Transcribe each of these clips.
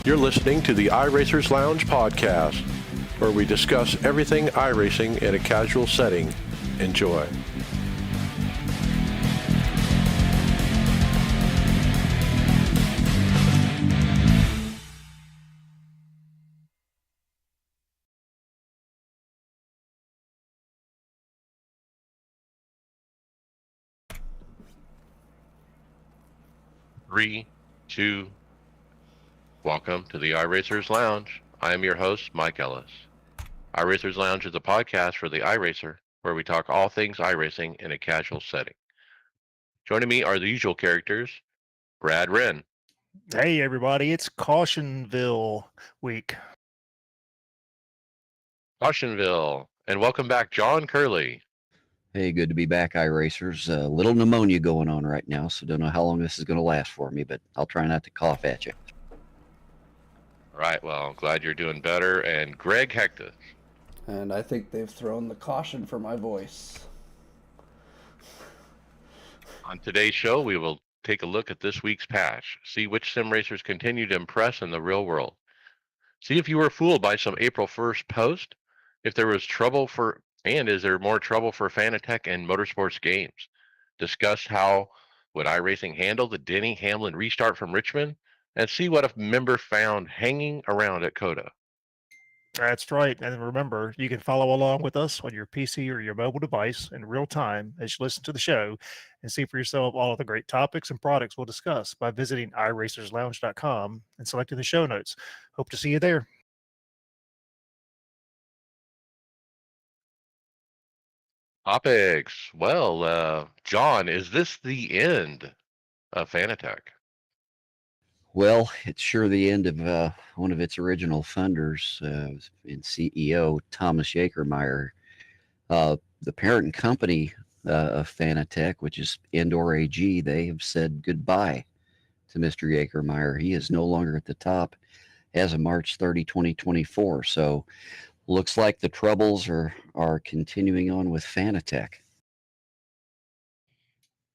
You're listening to the iRacers Lounge podcast, where we discuss everything iRacing in a casual setting. Enjoy. Three, two, welcome to the iRacers Lounge. I am your host, Mike Ellis. iRacers Lounge is a podcast for the iRacer, where we talk all things iRacing in a casual setting. Joining me are the usual characters, Brad Wren. Hey everybody, it's Cautionville week. Cautionville, and welcome back, John Curley. Hey, good to be back, iRacers. A little pneumonia going on right now, so don't know how long this is going to last for me, but I'll try not to cough at you. All right, well, I'm glad you're doing better. And Greg Hector. And I think they've thrown the caution for my voice. On today's show, we will take a look at this week's patch, see which sim racers continue to impress in the real world, see if you were fooled by some April 1st post, if there was trouble for, and is there more trouble for Fanatec and Motorsports games, discuss how would iRacing handle the Denny Hamlin restart from Richmond, and see what a member found hanging around at COTA. That's right. And remember, you can follow along with us on your PC or your mobile device in real time as you listen to the show and see for yourself all of the great topics and products we'll discuss by visiting iRacersLounge.com and selecting the show notes. Hope to see you there. Topics. Well, John, is this the end of Fanatec? Well, it's sure the end of one of its original funders and CEO, Thomas Yakermeyer. The parent company of Fanatec, which is Indoor AG, they have said goodbye to Mr. Yakermeyer. He is no longer at the top as of March 30, 2024. So looks like the troubles are continuing on with Fanatec.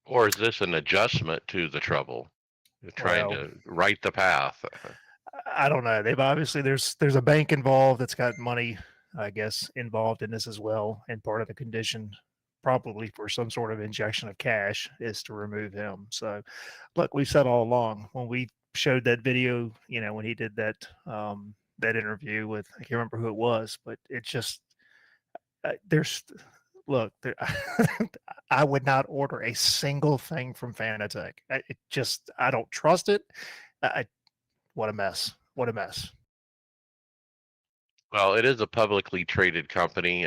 Or is this an adjustment to the trouble? Trying to right the path. I don't know. They've obviously there's a bank involved that's got money, I guess, involved in this as well. And part of the condition, probably for some sort of injection of cash, is to remove him. So, look, we've said all along when we showed that video, you know, when he did that that interview with, I can't remember who it was, but it just look, I would not order a single thing from Fanatec. I don't trust it. What a mess. What a mess. Well, it is a publicly traded company.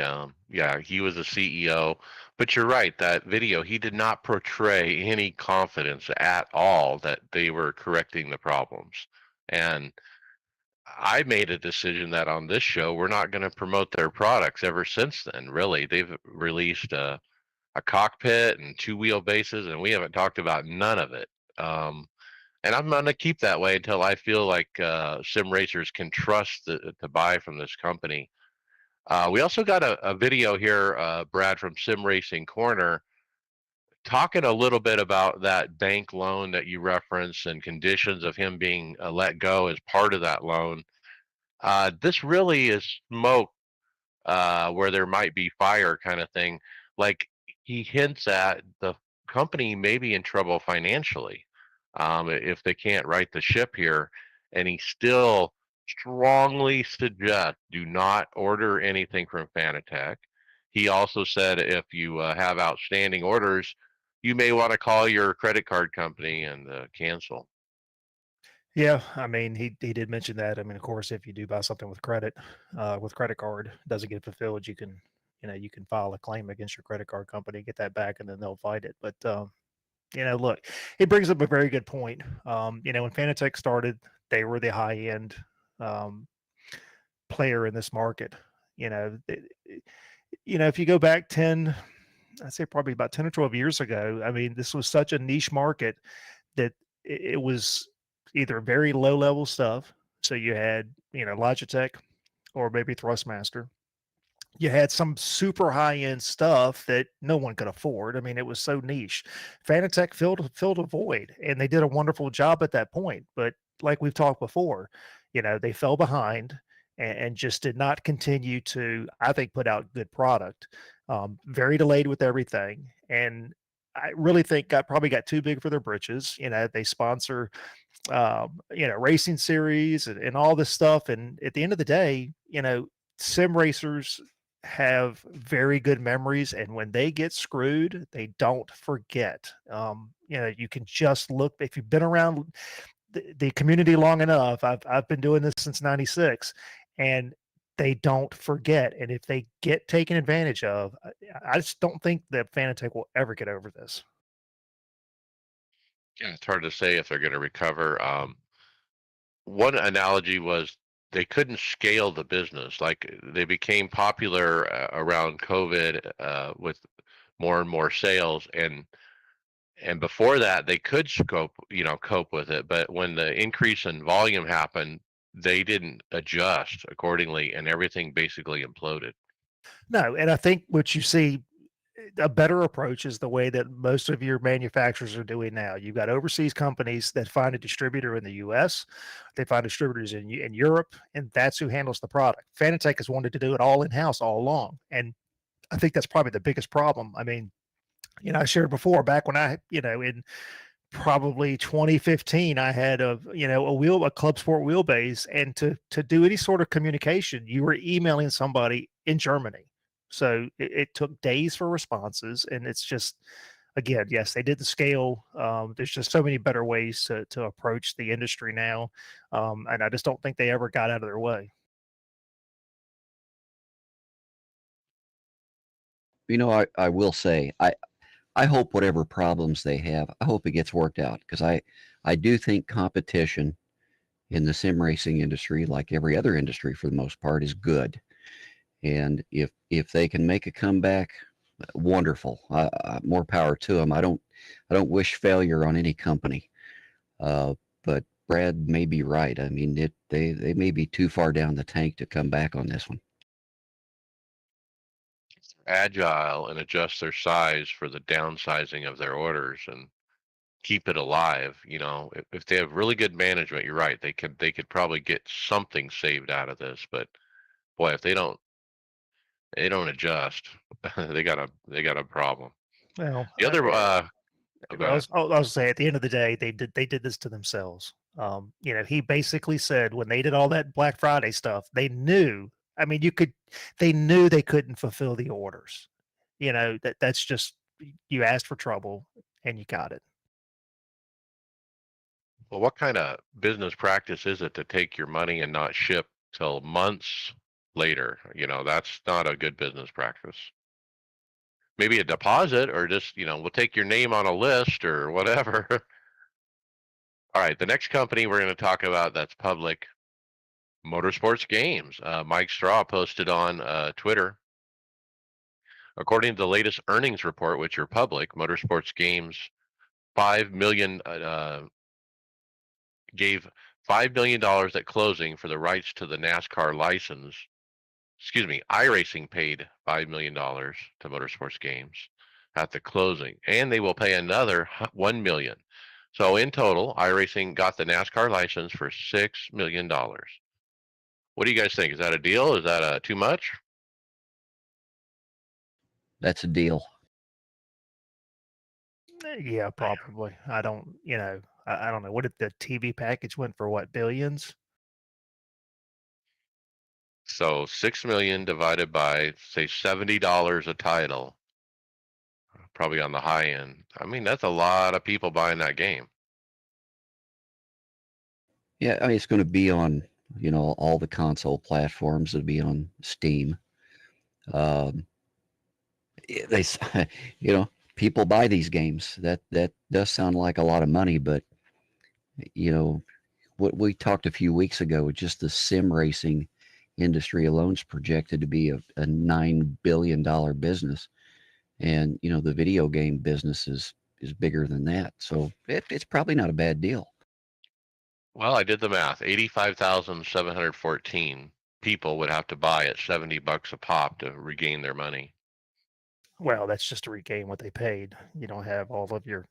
Yeah, he was a CEO, but you're right. That video, he did not portray any confidence at all that they were correcting the problems. And I made a decision that on this show, we're not going to promote their products ever since then, really. They've released a cockpit and two wheelbases, and we haven't talked about none of it. And I'm going to keep that way until I feel like sim racers can trust to buy from this company. We also got a video here, Brad, from Sim Racing Corner, talking a little bit about that bank loan that you referenced and conditions of him being let go as part of that loan. This really is smoke where there might be fire kind of thing. Like he hints at the company may be in trouble financially if they can't right the ship here. And he still strongly suggests do not order anything from Fanatec. He also said if you have outstanding orders, you may want to call your credit card company and cancel. Yeah, I mean, he did mention that. I mean, of course, if you do buy something with credit card, doesn't get fulfilled, you can file a claim against your credit card company, get that back, and then they'll fight it. But look, it brings up a very good point. When Fanatec started, they were the high end player in this market. If you go back 10, I'd say probably about 10 or 12 years ago, I mean, this was such a niche market that it was either very low level stuff. So you had, Logitech or maybe Thrustmaster. You had some super high end stuff that no one could afford. I mean, it was so niche. Fanatec filled a void, and they did a wonderful job at that point. But like we've talked before, they fell behind and just did not continue to, I think, put out good product. Very delayed with everything, and I really think probably got too big for their britches. They sponsor racing series and all this stuff. And at the end of the day, sim racers have very good memories. And when they get screwed, they don't forget. You can just look, if you've been around the community long enough, I've been doing this since 96, and they don't forget. And if they get taken advantage of, I just don't think that Fanatec will ever get over this. Yeah, it's hard to say if they're going to recover. One analogy was they couldn't scale the business. Like they became popular around COVID with more and more sales, and before that they could cope with it. But when the increase in volume happened, they didn't adjust accordingly, and everything basically imploded. No, and I think what you see, a better approach is the way that most of your manufacturers are doing now. You've got overseas companies that find a distributor in the US, they find distributors in Europe, and that's who handles the product. Fanatec has wanted to do it all in house all along. And I think that's probably the biggest problem. I mean, I shared before back when in probably 2015, I had a club sport wheelbase, and to do any sort of communication, you were emailing somebody in Germany. So it took days for responses, and it's just, again, yes, they did the scale. There's just so many better ways to approach the industry now, and I just don't think they ever got out of their way. I will say, I hope whatever problems they have, I hope it gets worked out, because I do think competition in the sim racing industry, like every other industry for the most part, is good. And if they can make a comeback, wonderful. More power to them. I don't wish failure on any company. But Brad may be right. I mean, they may be too far down the tank to come back on this one. Agile and adjust their size for the downsizing of their orders and keep it alive. If they have really good management, you're right. They could probably get something saved out of this. But boy, if they don't adjust, they got a problem. Well, The other oh, go ahead. I'll say at the end of the day, they did this to themselves. He basically said when they did all that Black Friday stuff, they knew. I mean, they knew they couldn't fulfill the orders. That's just, you asked for trouble and you got it. Well, what kind of business practice is it to take your money and not ship till months later? That's not a good business practice. Maybe a deposit, or just, we'll take your name on a list or whatever. All right, the next company we're going to talk about that's public, Motorsports Games. Mike Straw posted on Twitter. According to the latest earnings report, which are public, Motorsports Games 5 million gave $5 million at closing for the rights to the NASCAR license. Excuse me, iRacing paid $5 million to Motorsports Games at the closing, and they will pay another $1 million. So in total, iRacing got the NASCAR license for $6 million. What do you guys think? Is that a deal? Is that too much? That's a deal. Yeah, probably. I don't, I don't know. What did the TV package went for? What, billions? So 6 million divided by, say, $70 a title, probably on the high end. I mean, that's a lot of people buying that game. Yeah, I mean, it's going to be on, all the console platforms. It'll be on Steam. Um, they, people buy these games. That does sound like a lot of money, but what we talked a few weeks ago, just the sim racing industry alone is projected to be a $9 billion business, and the video game business is bigger than that. So it's probably not a bad deal. Well, I did the math. 85,714 people would have to buy at $70 a pop to regain their money. Well, that's just to regain what they paid. You don't have all of your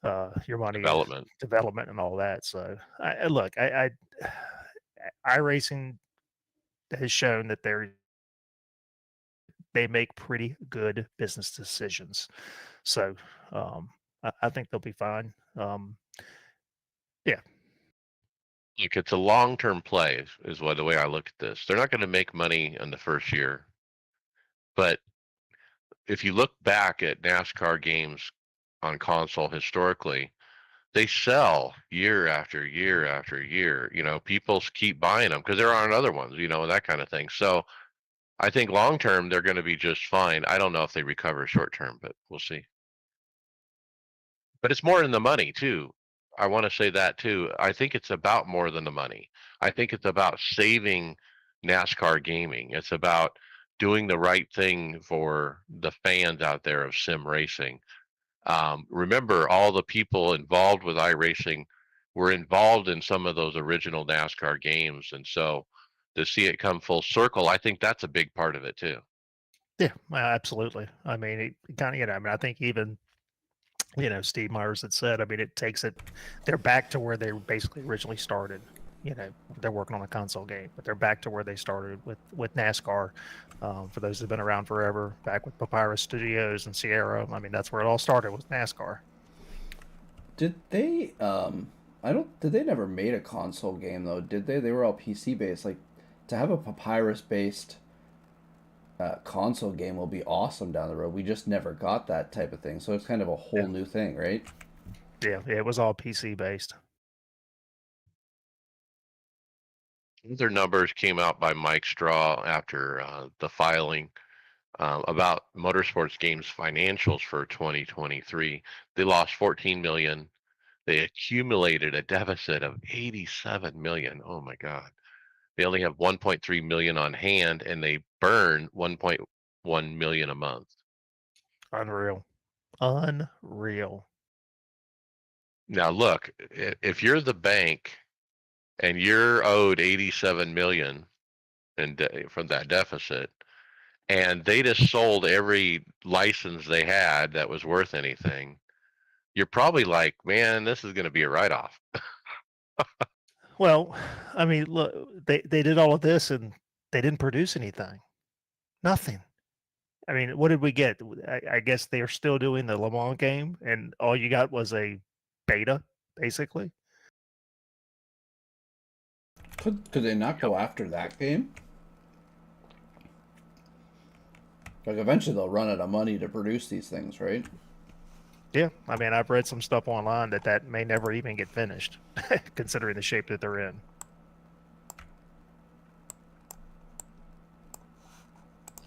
your money in Development. development and all that. So, look, iRacing has shown that they make pretty good business decisions. So, I think they'll be fine. Yeah, Look, it's a long-term play is what the way I look at this. They're not going to make money in the first year, but if you look back at NASCAR games on console historically, they sell year after year after year. People keep buying them because there aren't other ones, and that kind of thing. So I think long term they're going to be just fine. I don't know if they recover short term, but we'll see. But it's more in the money too. I want to say that too. I think it's about more than the money. I think it's about saving NASCAR gaming. It's about doing the right thing for the fans out there of sim racing. Remember, all the people involved with iRacing were involved in some of those original NASCAR games, and so to see it come full circle, I think that's a big part of it too. yeah, absolutely. I mean, it kind of, I mean, I think even Steve Myers had said, I mean, it takes it, they're back to where they basically originally started. They're working on a console game, but they're back to where they started with NASCAR. For those who've been around forever, back with Papyrus Studios and Sierra, I mean, that's where it all started was NASCAR. Did they? I don't. Did they never made a console game though? Did they? They were all PC based. Like to have a Papyrus based console game will be awesome down the road. We just never got that type of thing, so it's kind of a whole new thing, right? Yeah, it was all PC based. Other numbers came out by Mike Straw after the filing about motorsports games financials for 2023. They lost 14 million. They accumulated a deficit of 87 million. Oh my God. They only have 1.3 million on hand and they burn 1.1 million a month. Unreal. Unreal. Now look, if you're the bank and you're owed 87 million from that deficit, and they just sold every license they had that was worth anything, you're probably like, man, this is going to be a write-off. Well, I mean, look, they did all of this and they didn't produce anything. Nothing. I mean, what did we get? I guess they are still doing the Le Mans game, and all you got was a beta, basically. Could they not go after that game? Like eventually they'll run out of money to produce these things, right? Yeah, I mean, I've read some stuff online that may never even get finished, considering the shape that they're in.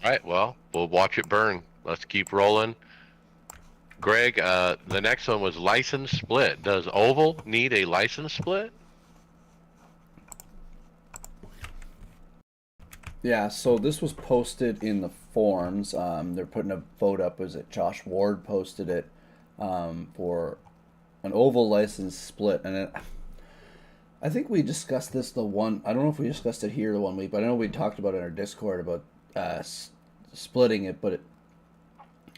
All right, well, we'll watch it burn. Let's keep rolling. Greg, the next one was license split. Does Oval need a license split? Yeah, so this was posted in the forums. They're putting a vote up. Was it Josh Ward posted it for an oval license split? And I think we discussed this the one. I don't know if we discussed it here the one week, but I know we talked about it in our Discord about splitting it. But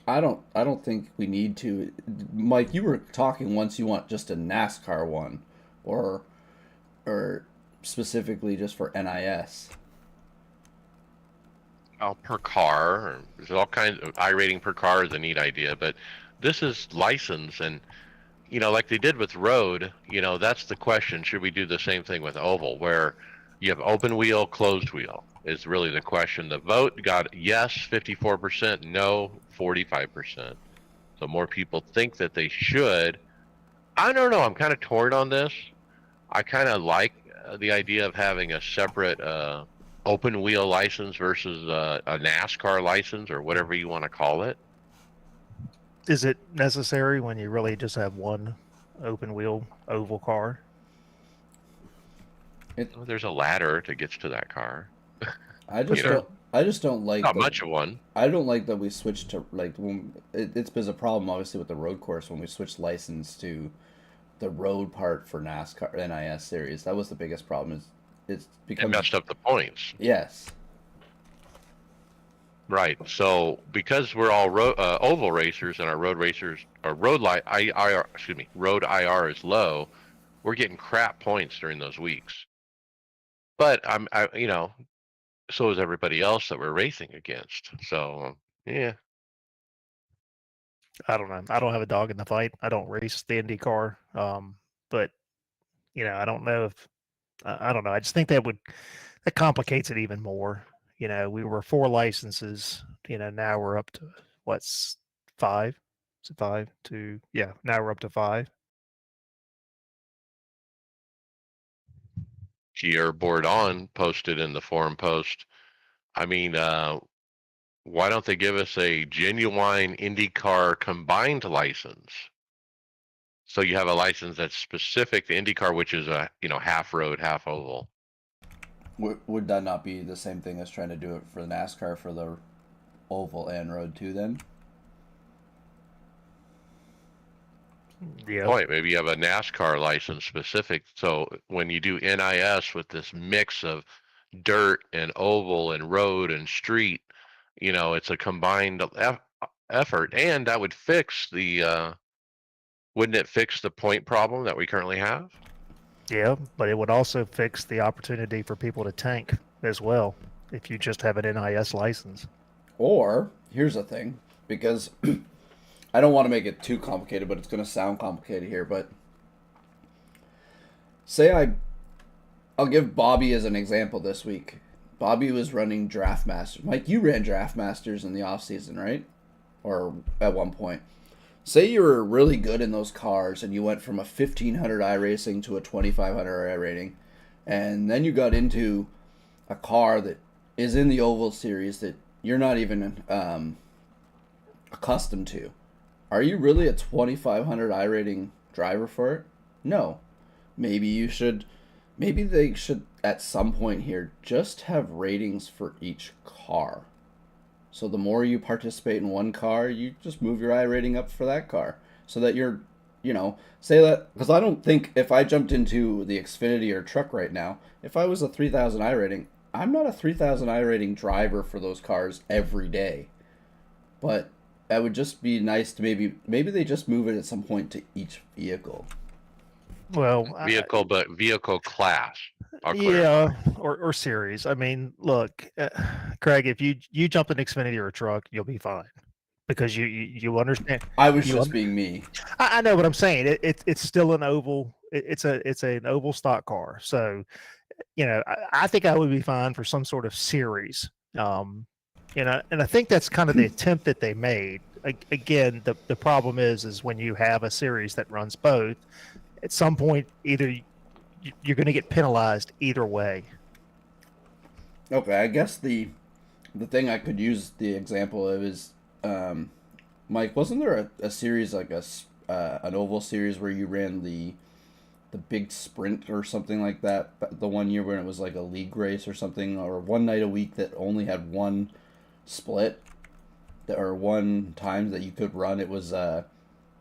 I don't think we need to. Mike, you were talking once. You want just a NASCAR one, or specifically just for NIS. Per car. There's all kinds of iRating per car is a neat idea, but this is license, and like they did with road, that's the question. Should we do the same thing with oval, where you have open wheel, closed wheel is really the question. The vote got yes 54%, no 45%. So more people think that they should. I don't know. I'm kind of torn on this. I kind of like the idea of having a separate open wheel license versus a NASCAR license or whatever you want to call it. Is it necessary when you really just have one open wheel oval car? There's a ladder to get to that car. I just don't like not much of one. I don't like that we switched to it's been a problem obviously with the road course when we switched license to the road part for NASCAR NIS series. That was the biggest problem. It messed up the points. Yes. Right. So because we're all oval racers and our road racers, our road IR is low, we're getting crap points during those weeks. But so is everybody else that we're racing against. So yeah, I don't know. I don't have a dog in the fight. I don't race the Indy car. But I don't know if I don't know. I just think that complicates it even more. We were 4 licenses. Now we're up to what's 5? Is it 5? Yeah. Now we're up to 5. Kier Board on posted in the forum post. I mean, why don't they give us a genuine IndyCar combined license? So you have a license that's specific to IndyCar, which is a half road, half oval. Would that not be the same thing as trying to do it for the NASCAR for the oval and road too? Then Yeah. Point. Maybe you have a NASCAR license specific. So when you do NIS with this mix of dirt and oval and road and street, it's a combined effort, and that would fix wouldn't it fix the point problem that we currently have? Yeah, but it would also fix the opportunity for people to tank as well if you just have an NIS license. or here's the thing, because I don't want to make it too complicated, but it's going to sound complicated here. But say I'll give Bobby as an example this week. Bobby was running Draft Masters. Mike, you ran Draft Masters in the off season, right? Or at one point. Say you were really good in those cars and you went from a 1500 iRacing to a 2500 iRating, and then you got into a car that is in the oval series that you're not even accustomed to. Are you really a 2500 iRating driver for it? No. Maybe you should. Maybe they should at some point here just have ratings for each car. So the more you participate in one car, you just move your I rating up for that car. So that you're, say that, because I don't think if I jumped into the Xfinity or truck right now, if I was a 3000 I rating, I'm not a 3000 I rating driver for those cars every day. But that would just be nice to maybe they just move it at some point to each vehicle. Well, Vehicle class. I'll yeah, clarify. or series. I mean, look, Craig, if you jump an Xfinity or a truck, you'll be fine because you understand. I was just being me. I know what I'm saying. It's still an oval. It's an oval stock car. So I think I would be fine for some sort of series. And I think that's kind of the attempt that they made. Again, the problem is when you have a series that runs both, at some point either you're going to get penalized either way. Okay, I guess the thing I could use the example of is, Mike. Wasn't there a series like an oval series where you ran the big sprint or something like that? The one year when it was like a league race or something, or one night a week that only had one split, or one time that you could run. It was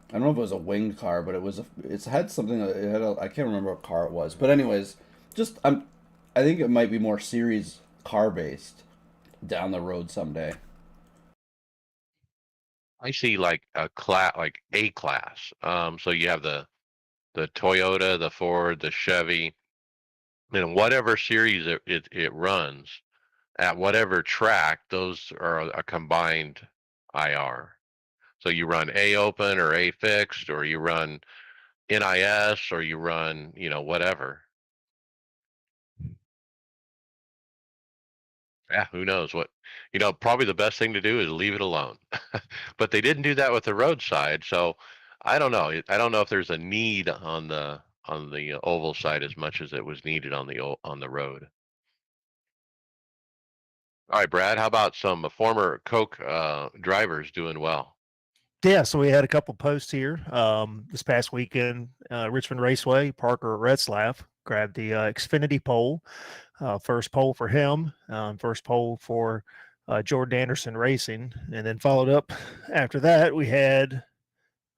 I don't know if it was a winged car, but it had something. I can't remember what car it was. But anyways, I think it might be more series car based down the road someday. I see like a class, like A class. So you have the Toyota, the Ford, the Chevy, and whatever series it runs at whatever track, those are a combined IR. So you run A open or A fixed, or you run NIS, or you run, whatever. Yeah, who knows what? Probably the best thing to do is leave it alone. But they didn't do that with the roadside, so I don't know. I don't know if there's a need on the oval side as much as it was needed on the road. All right, Brad, how about some former Coke drivers doing well? Yeah, so we had a couple posts here. This past weekend, Richmond Raceway, Parker Retzlaff grabbed the Xfinity pole. First pole for him, first pole for Jordan Anderson Racing. And then followed up after that, we had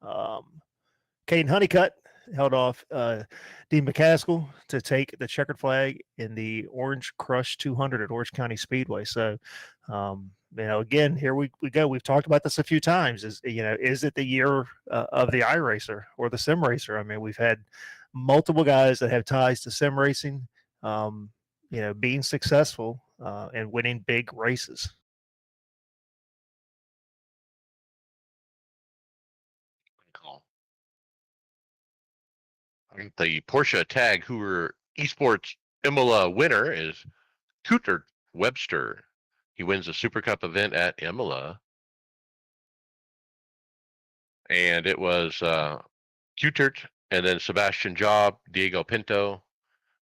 Caden Honeycutt held off Dean McCaskill to take the checkered flag in the Orange Crush 200 at Orange County Speedway. So again, here we go. We've talked about this a few times. Is it the year of the iRacer or the sim racer? I mean, we've had multiple guys that have ties to sim racing, being successful and winning big races. The Porsche Tag Heuer Esports Imola winner is Coulthard Webster. He wins the Super Cup event at Imola. And it was Coulthard and then Sebastian Job, Diego Pinto,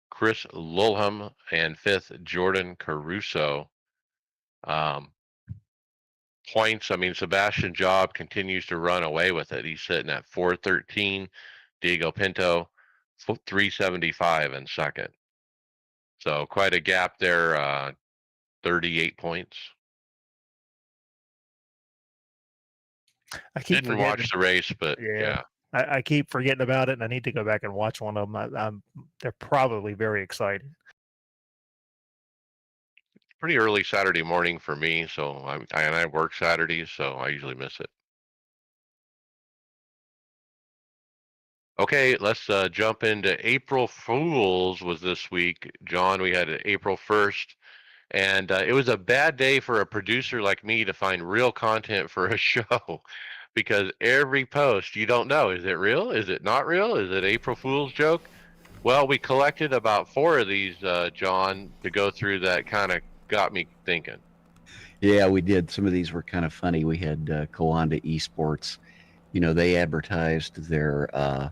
Chris Lulham, and fifth, Jordan Caruso. Points, I mean, Sebastian Job continues to run away with it. He's sitting at 413. Diego Pinto, 375 in second. So quite a gap there, 38 points. I keep Didn't watch the race, but yeah. I keep forgetting about it, and I need to go back and watch one of them. They're probably very exciting. Pretty early Saturday morning for me, so I work Saturdays, so I usually miss it. Okay, let's jump into April Fools was this week. John, we had April 1st, and it was a bad day for a producer like me to find real content for a show because every post, you don't know, is it real? Is it not real? Is it April Fool's joke? Well, we collected about 4 of these, John, to go through that kind of got me thinking. Yeah, we did. Some of these were kind of funny. We had Kawanda Esports. They advertised their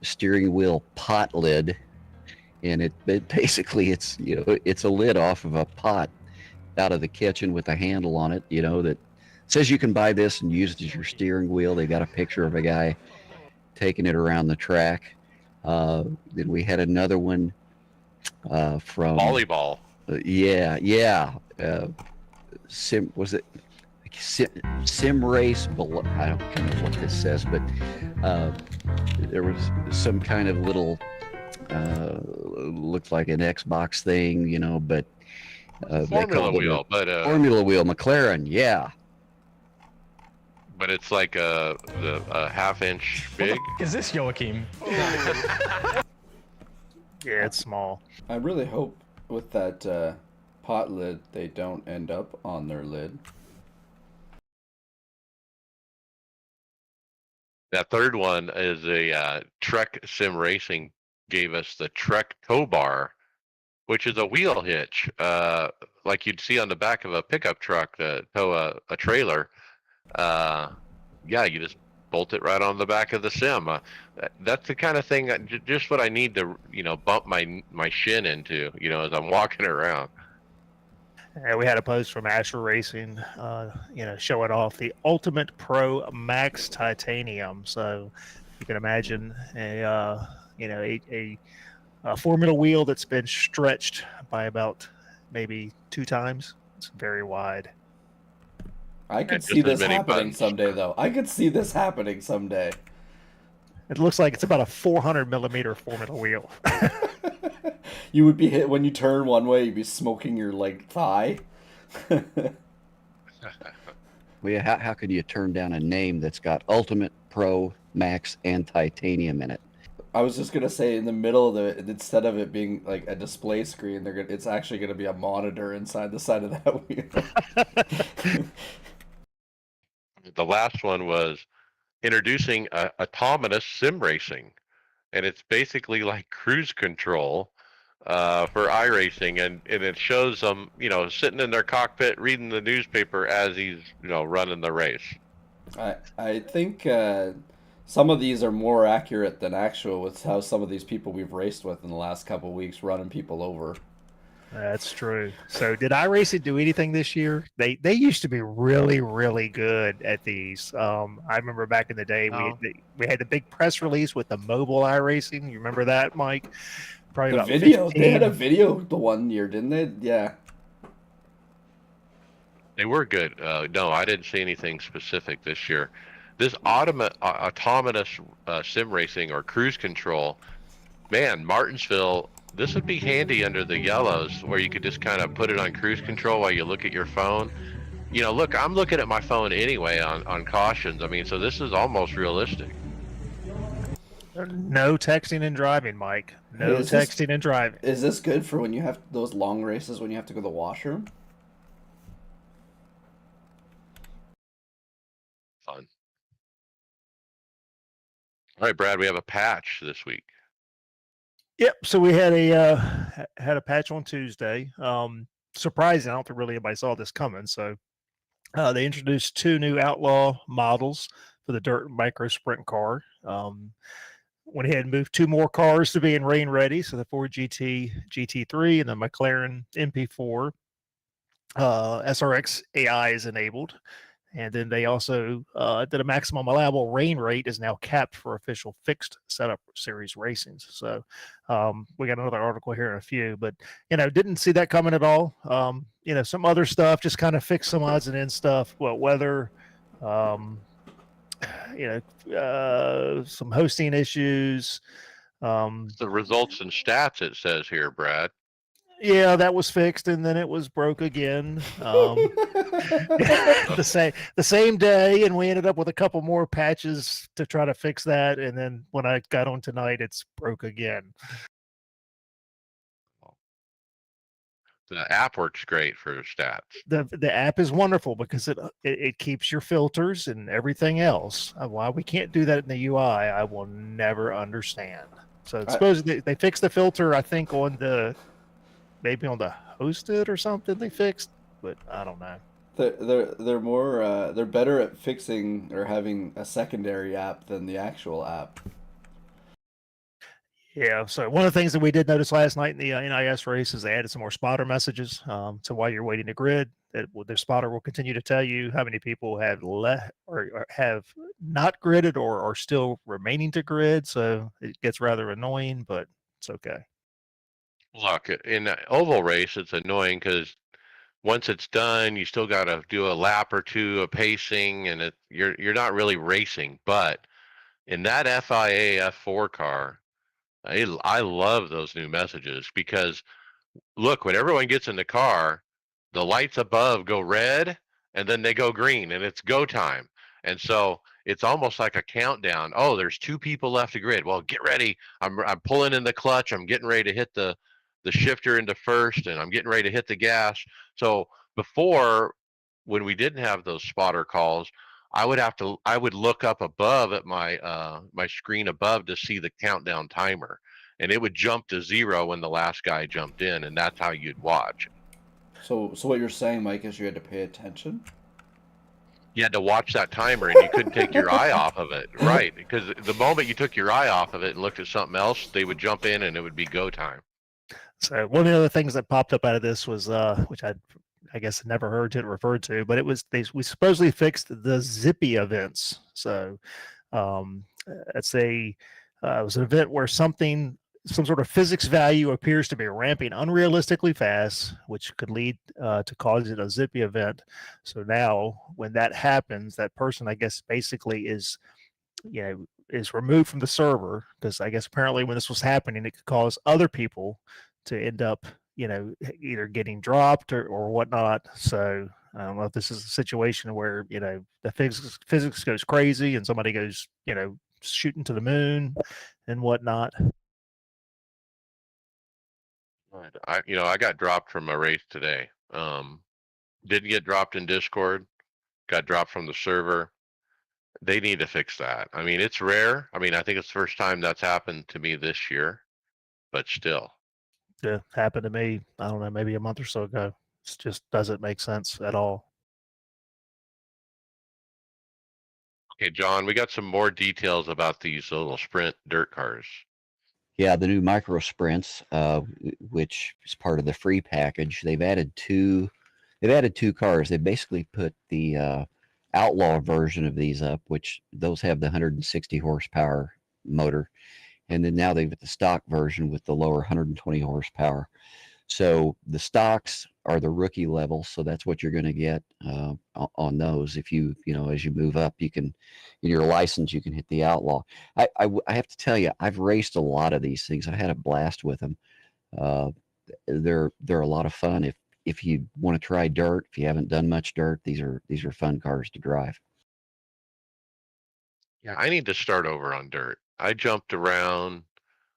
steering wheel pot lid, and it basically it's a lid off of a pot out of the kitchen with a handle on it. That says you can buy this and use it as your steering wheel. They got a picture of a guy taking it around the track. Then we had another one from volleyball. Was it sim race below? I don't know what this says, but there was some kind of little looked like an Xbox thing, but Formula wheel, but Formula wheel, McLaren, yeah. But it's like a half-inch big. Is this Joachim? Yeah, it's small. I really hope with that pot lid they don't end up on their lid. That third one is a Trek Sim Racing gave us the Trek tow bar, which is a wheel hitch, like you'd see on the back of a pickup truck to tow a trailer. You just bolt it right on the back of the sim. That's the kind of thing, just what I need to, bump my shin into, as I'm walking around. We had a post from Asher Racing, showing off the Ultimate Pro Max Titanium. So you can imagine a Formula wheel that's been stretched by about maybe 2 times. It's very wide. I could see this happening someday, though. I could see this happening someday. It looks like it's about a 400 millimeter Formula wheel. You would be hit when you turn one way. You'd be smoking your thigh. Well, yeah, how could you turn down a name that's got Ultimate Pro Max and Titanium in it? I was just gonna say, in the middle of instead of it being like a display screen, it's actually gonna be a monitor inside the side of that wheel. The last one was introducing autonomous sim racing, and it's basically like cruise control for iRacing, and it shows them, sitting in their cockpit reading the newspaper as he's, running the race. I think some of these are more accurate than actual with how some of these people we've raced with in the last couple of weeks running people over. That's true. So did iRacing do anything this year? They used to be really, really good at these. I remember back in the day we had the big press release with the mobile iRacing. You remember that, Mike? Probably the about video. 15. They had a video the one year, didn't they? Yeah. They were good. No, I didn't see anything specific this year. This autonomous sim racing or cruise control, man, Martinsville This would be handy under the yellows where you could just kind of put it on cruise control while you look at your phone. You know, look, I'm looking at my phone anyway on cautions. I mean, so this is almost realistic. No texting and driving, Mike. Hey, No texting and driving. is this good for when you have those long races when you have to go to the washroom? Fun. All right, Brad, we have a patch this week. Yep. So we had a patch on Tuesday. Surprising. I don't think really anybody saw this coming. So they introduced 2 new Outlaw models for the Dirt Micro Sprint car. Went ahead and moved 2 more cars to being rain ready. So the Ford GT GT3 and the McLaren MP4 SRX AI is enabled. And then they also did a maximum allowable rain rate is now capped for official fixed setup series racings. So we got another article here in a few, but didn't see that coming at all. Some other stuff just kind of fixed some odds and ends stuff. Well, weather, some hosting issues. The results and stats it says here, Brad. Yeah, that was fixed, and then it was broke again. The same day, and we ended up with a couple more patches to try to fix that. And then when I got on tonight, it's broke again. The app works great for stats. The app is wonderful because it keeps your filters and everything else. Why we can't do that in the UI, I will never understand. So suppose they fixed the filter, I think, on the maybe on the hosted or something they fixed, but I don't know. They're better at fixing or having a secondary app than the actual app. Yeah, so one of the things that we did notice last night in the NIS race is they added some more spotter messages. So while you're waiting to grid, the spotter will continue to tell you how many people have left or have not gridded or are still remaining to grid. So it gets rather annoying, but it's okay. Look, in an oval race, it's annoying because once it's done, you still got to do a lap or two of pacing, and you're not really racing. But in that FIA F4 car, I love those new messages because look, when everyone gets in the car, the lights above go red and then they go green and it's go time. And so it's almost like a countdown. Oh, there's 2 people left to grid. Well, get ready. I'm pulling in the clutch. I'm getting ready to hit the shifter into first and I'm getting ready to hit the gas. So before, when we didn't have those spotter calls, I would look up above at my screen above to see the countdown timer, and it would jump to 0 when the last guy jumped in, and that's how you'd watch. So what you're saying, Mike, is you had to pay attention? You had to watch that timer, and you couldn't take your eye off of it, right? Because the moment you took your eye off of it and looked at something else, they would jump in, and it would be go time. So one of the other things that popped up out of this was, which I guess never heard it referred to, but we supposedly fixed the Zippy events. So it's it was an event where some sort of physics value appears to be ramping unrealistically fast, which could lead to causing a Zippy event. So now when that happens, that person, I guess, basically is removed from the server, because I guess apparently when this was happening, it could cause other people to end up, either getting dropped or whatnot. So I don't know if this is a situation where, the physics goes crazy and somebody goes, shooting to the moon and whatnot. I got dropped from a race today. Didn't get dropped in Discord, got dropped from the server. They need to fix that. I mean, it's rare. I mean, I think it's the first time that's happened to me this year, but still. Yeah, happened to me, I don't know, maybe a month or so ago. It just doesn't make sense at all. Okay, John, we got some more details about these little sprint dirt cars. Yeah, the new micro sprints, which is part of the free package. They've added two cars. They basically put the outlaw version of these up, which those have the 160 horsepower motor, and then now they've got the stock version with the lower 120 horsepower. So the stocks are the rookie level, so that's what you're going to get on those. If as you move up, you can, in your license, you can hit the outlaw. I have to tell you, I've raced a lot of these things. I've had a blast with them. Uh, they're a lot of fun. If you want to try dirt, if you haven't done much dirt, these are fun cars to drive. Yeah, I need to start over on dirt. I jumped around.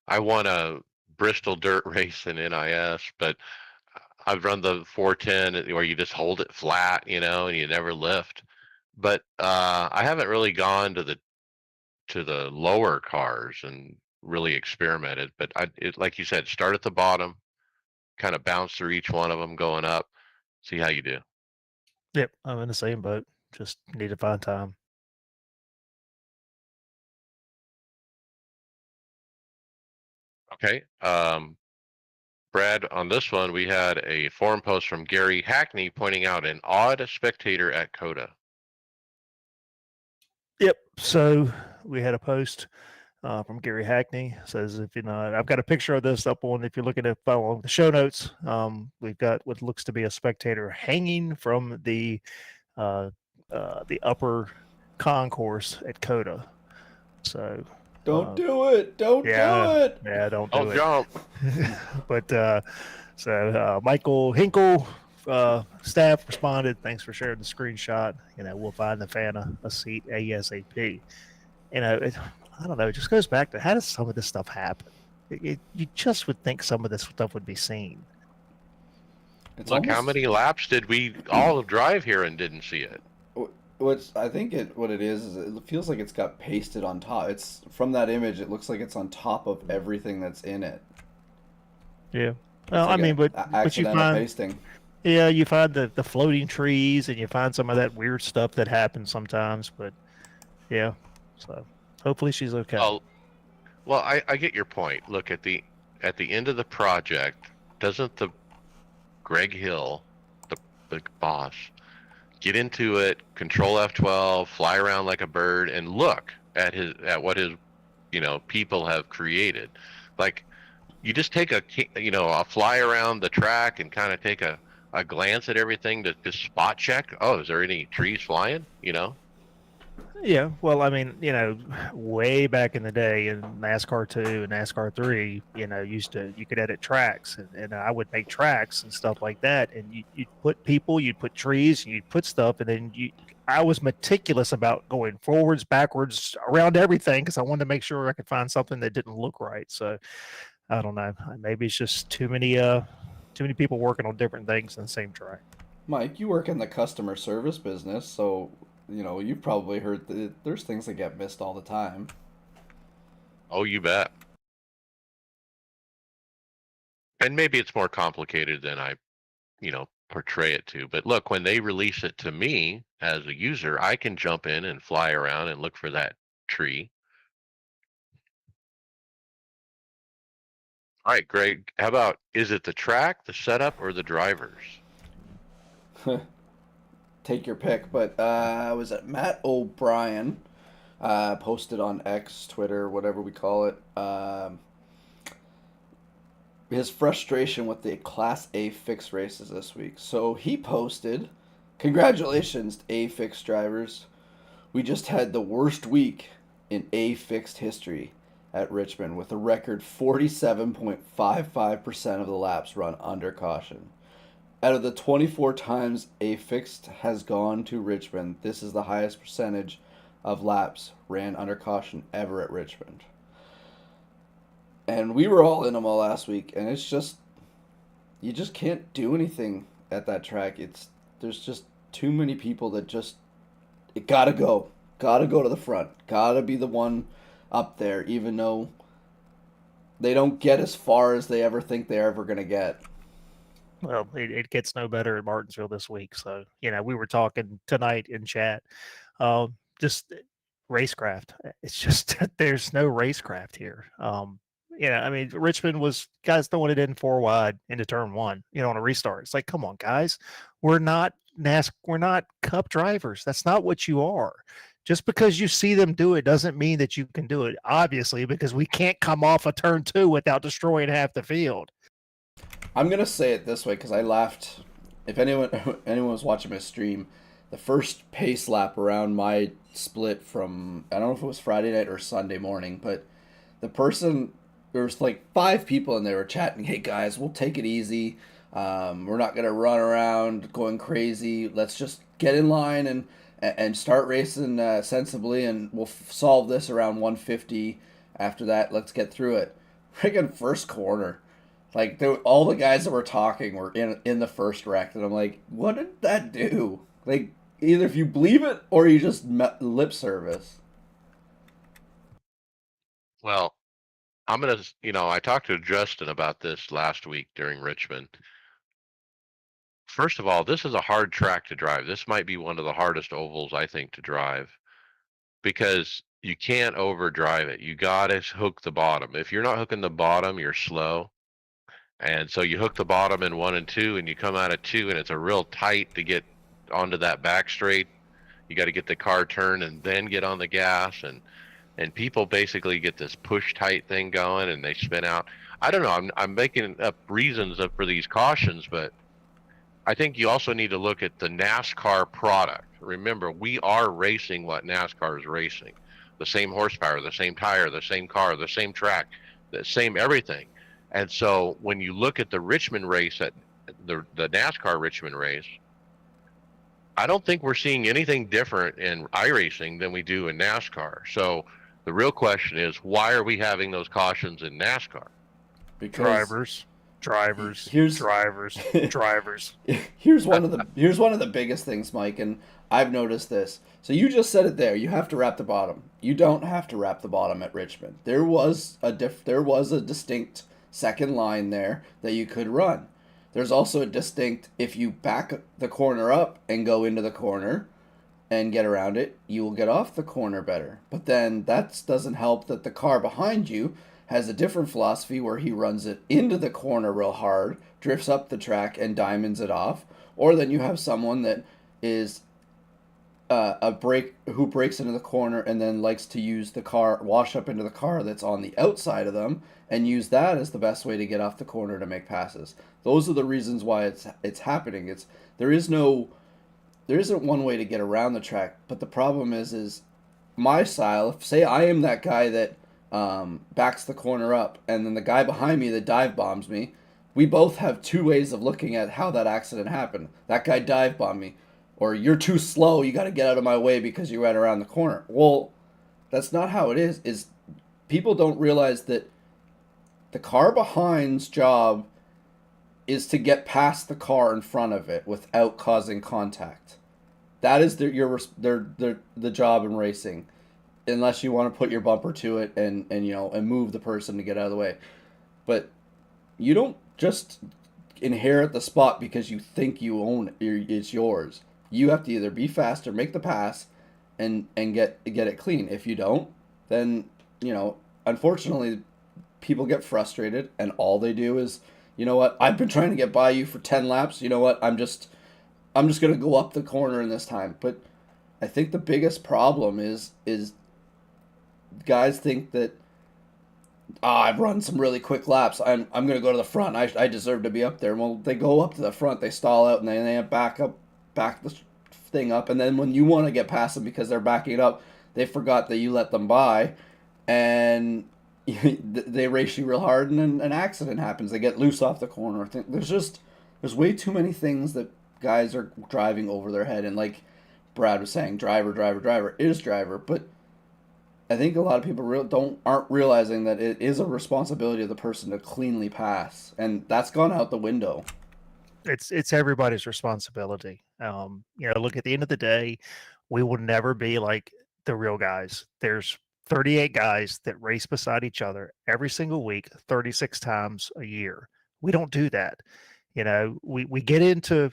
I won a Bristol dirt race in NIS, but I've run the 410 where you just hold it flat, and you never lift. But I haven't really gone to the lower cars and really experimented. But like you said, start at the bottom, kind of bounce through each one of them going up, see how you do. Yep, I'm in the same boat. Just need to find time. Okay. Brad, on this one, we had a forum post from Gary Hackney pointing out an odd spectator at Coda. Yep. So we had a post from Gary Hackney. Says if you know, I've got a picture of this up on. If you're looking at follow the show notes, we've got what looks to be a spectator hanging from the upper concourse at Coda. So Don't do it. Don't do it. yeah, don't Oh, do it. jump. But Michael Hinkle staff responded. Thanks for sharing the screenshot. We'll find the fan a seat ASAP. I don't know. It just goes back to how does some of this stuff happen? You just would think some of this stuff would be seen. Look, how many laps did we all drive here and didn't see it? What it is it feels like it's got pasted on top. It's from that image. It looks like it's on top of everything that's in it. Yeah. Well, I mean, but you find pasting. Yeah, you find the floating trees, and you find some of that weird stuff that happens sometimes. But yeah, so hopefully she's okay. Well, I get your point. Look, at the end of the project, doesn't the Greg Hill, the boss, get into it, control F12, fly around like a bird, and look at what his people have created? Like, you just take a fly around the track and kind of take a glance at everything to just spot check. Oh, is there any trees flying? Yeah, well, I mean, way back in the day in NASCAR 2 and NASCAR 3, you could edit tracks, and I would make tracks and stuff like that, and you'd put people, you'd put trees, and you'd put stuff, and then I was meticulous about going forwards, backwards, around everything because I wanted to make sure I could find something that didn't look right. So I don't know, maybe it's just too many people working on different things in the same track. Mike, you work in the customer service business, so you've probably heard that there's things that get missed all the time. Oh, you bet. And maybe it's more complicated than I, portray it to. But look, when they release it to me as a user, I can jump in and fly around and look for that tree. All right, Greg, how about, is it the track, the setup, or the drivers? Take your pick, but was it Matt O'Brien posted on X, Twitter, whatever we call it, his frustration with the Class A fixed races this week. So he posted, "Congratulations, A fixed drivers. We just had the worst week in A fixed history at Richmond with a record 47.55% of the laps run under caution. Out of the 24 times A fixed has gone to Richmond, this is the highest percentage of laps ran under caution ever at Richmond." And we were all in them all last week, and it's just, you just can't do anything at that track. There's just too many people that just, it gotta go to the front, gotta be the one up there, even though they don't get as far as they ever think they're ever gonna get. Well, it gets no better at Martinsville this week. So, we were talking tonight in chat, just racecraft. It's just there's no racecraft here. I mean, Richmond was guys throwing it in 4 wide into turn 1, on a restart. It's like, come on, guys, we're not we're not Cup drivers. That's not what you are. Just because you see them do it doesn't mean that you can do it. Obviously, because we can't come off a turn 2 without destroying half the field. I'm gonna say it this way because I laughed. If anyone was watching my stream, the first pace lap around my split from, I don't know if it was Friday night or Sunday morning, but the person was like 5 people and they were chatting. Hey guys, we'll take it easy. We're not gonna run around going crazy. Let's just get in line and start racing sensibly, and we'll solve this around 150. After that, let's get through it. Friggin' first corner, like all the guys that were talking were in the first wreck, and I'm like, what did that do? Like, either if you believe it or you just lip service. Well, I'm gonna, I talked to Justin about this last week during Richmond. First of all, this is a hard track to drive. This might be one of the hardest ovals, I think, to drive because you can't overdrive it. You gotta hook the bottom. If you're not hooking the bottom, you're slow. And so you hook the bottom in 1 and 2, and you come out of 2, and it's a real tight to get onto that back straight. You got to get the car turned and then get on the gas, and people basically get this push tight thing going, and they spin out. I don't know. I'm making up reasons for these cautions, but I think you also need to look at the NASCAR product. Remember, we are racing what NASCAR is racing. The same horsepower, the same tire, the same car, the same track, the same everything. And so when you look at the Richmond race, at the NASCAR Richmond race, I don't think we're seeing anything different in iRacing than we do in NASCAR. So the real question is, why are we having those cautions in NASCAR? Because drivers. Here's one of the biggest things, Mike, and I've noticed this. So you just said it there. You have to wrap the bottom. You don't have to wrap the bottom at Richmond. There was a distinct second line there that you could run. There's also a distinct, if you back the corner up and go into the corner and get around it, you will get off the corner better. But then that doesn't help that the car behind you has a different philosophy where he runs it into the corner real hard, drifts up the track, and diamonds it off. Or then you have someone that is who breaks into the corner and then likes to use the car, wash up into the car that's on the outside of them, and use that as the best way to get off the corner to make passes. Those are the reasons why it's happening. There isn't one way to get around the track, but the problem is my style. If, say I am that guy that backs the corner up, and then the guy behind me that dive bombs me, we both have two ways of looking at how that accident happened. That guy dive bombed me, or you're too slow, you got to get out of my way because you ran around the corner. Well, that's not how it is. People don't realize that the car behind's job is to get past the car in front of it without causing contact. That is the job in racing, unless you want to put your bumper to it and move the person to get out of the way. But you don't just inherit the spot because you think you own it. It's yours. You have to either be fast or make the pass and get it clean. If you don't, then unfortunately people get frustrated, and all they do is, you know what, I've been trying to get by you for 10 laps. You know what, I'm just going to go up the corner in this time. But I think the biggest problem is guys think that I've run some really quick laps. I'm going to go to the front. I deserve to be up there. Well, they go up to the front, they stall out, and they back the thing up. And then when you want to get past them because they're backing it up, they forgot that you let them by, and they race you real hard, and an accident happens. They get loose off the corner. There's way too many things that guys are driving over their head. And like Brad was saying, driver is driver, but I think a lot of people aren't realizing that it is a responsibility of the person to cleanly pass, and that's gone out the window. It's everybody's responsibility. Look, at the end of the day, we will never be like the real guys. There's 38 guys that race beside each other every single week, 36 times a year. We don't do that. We get into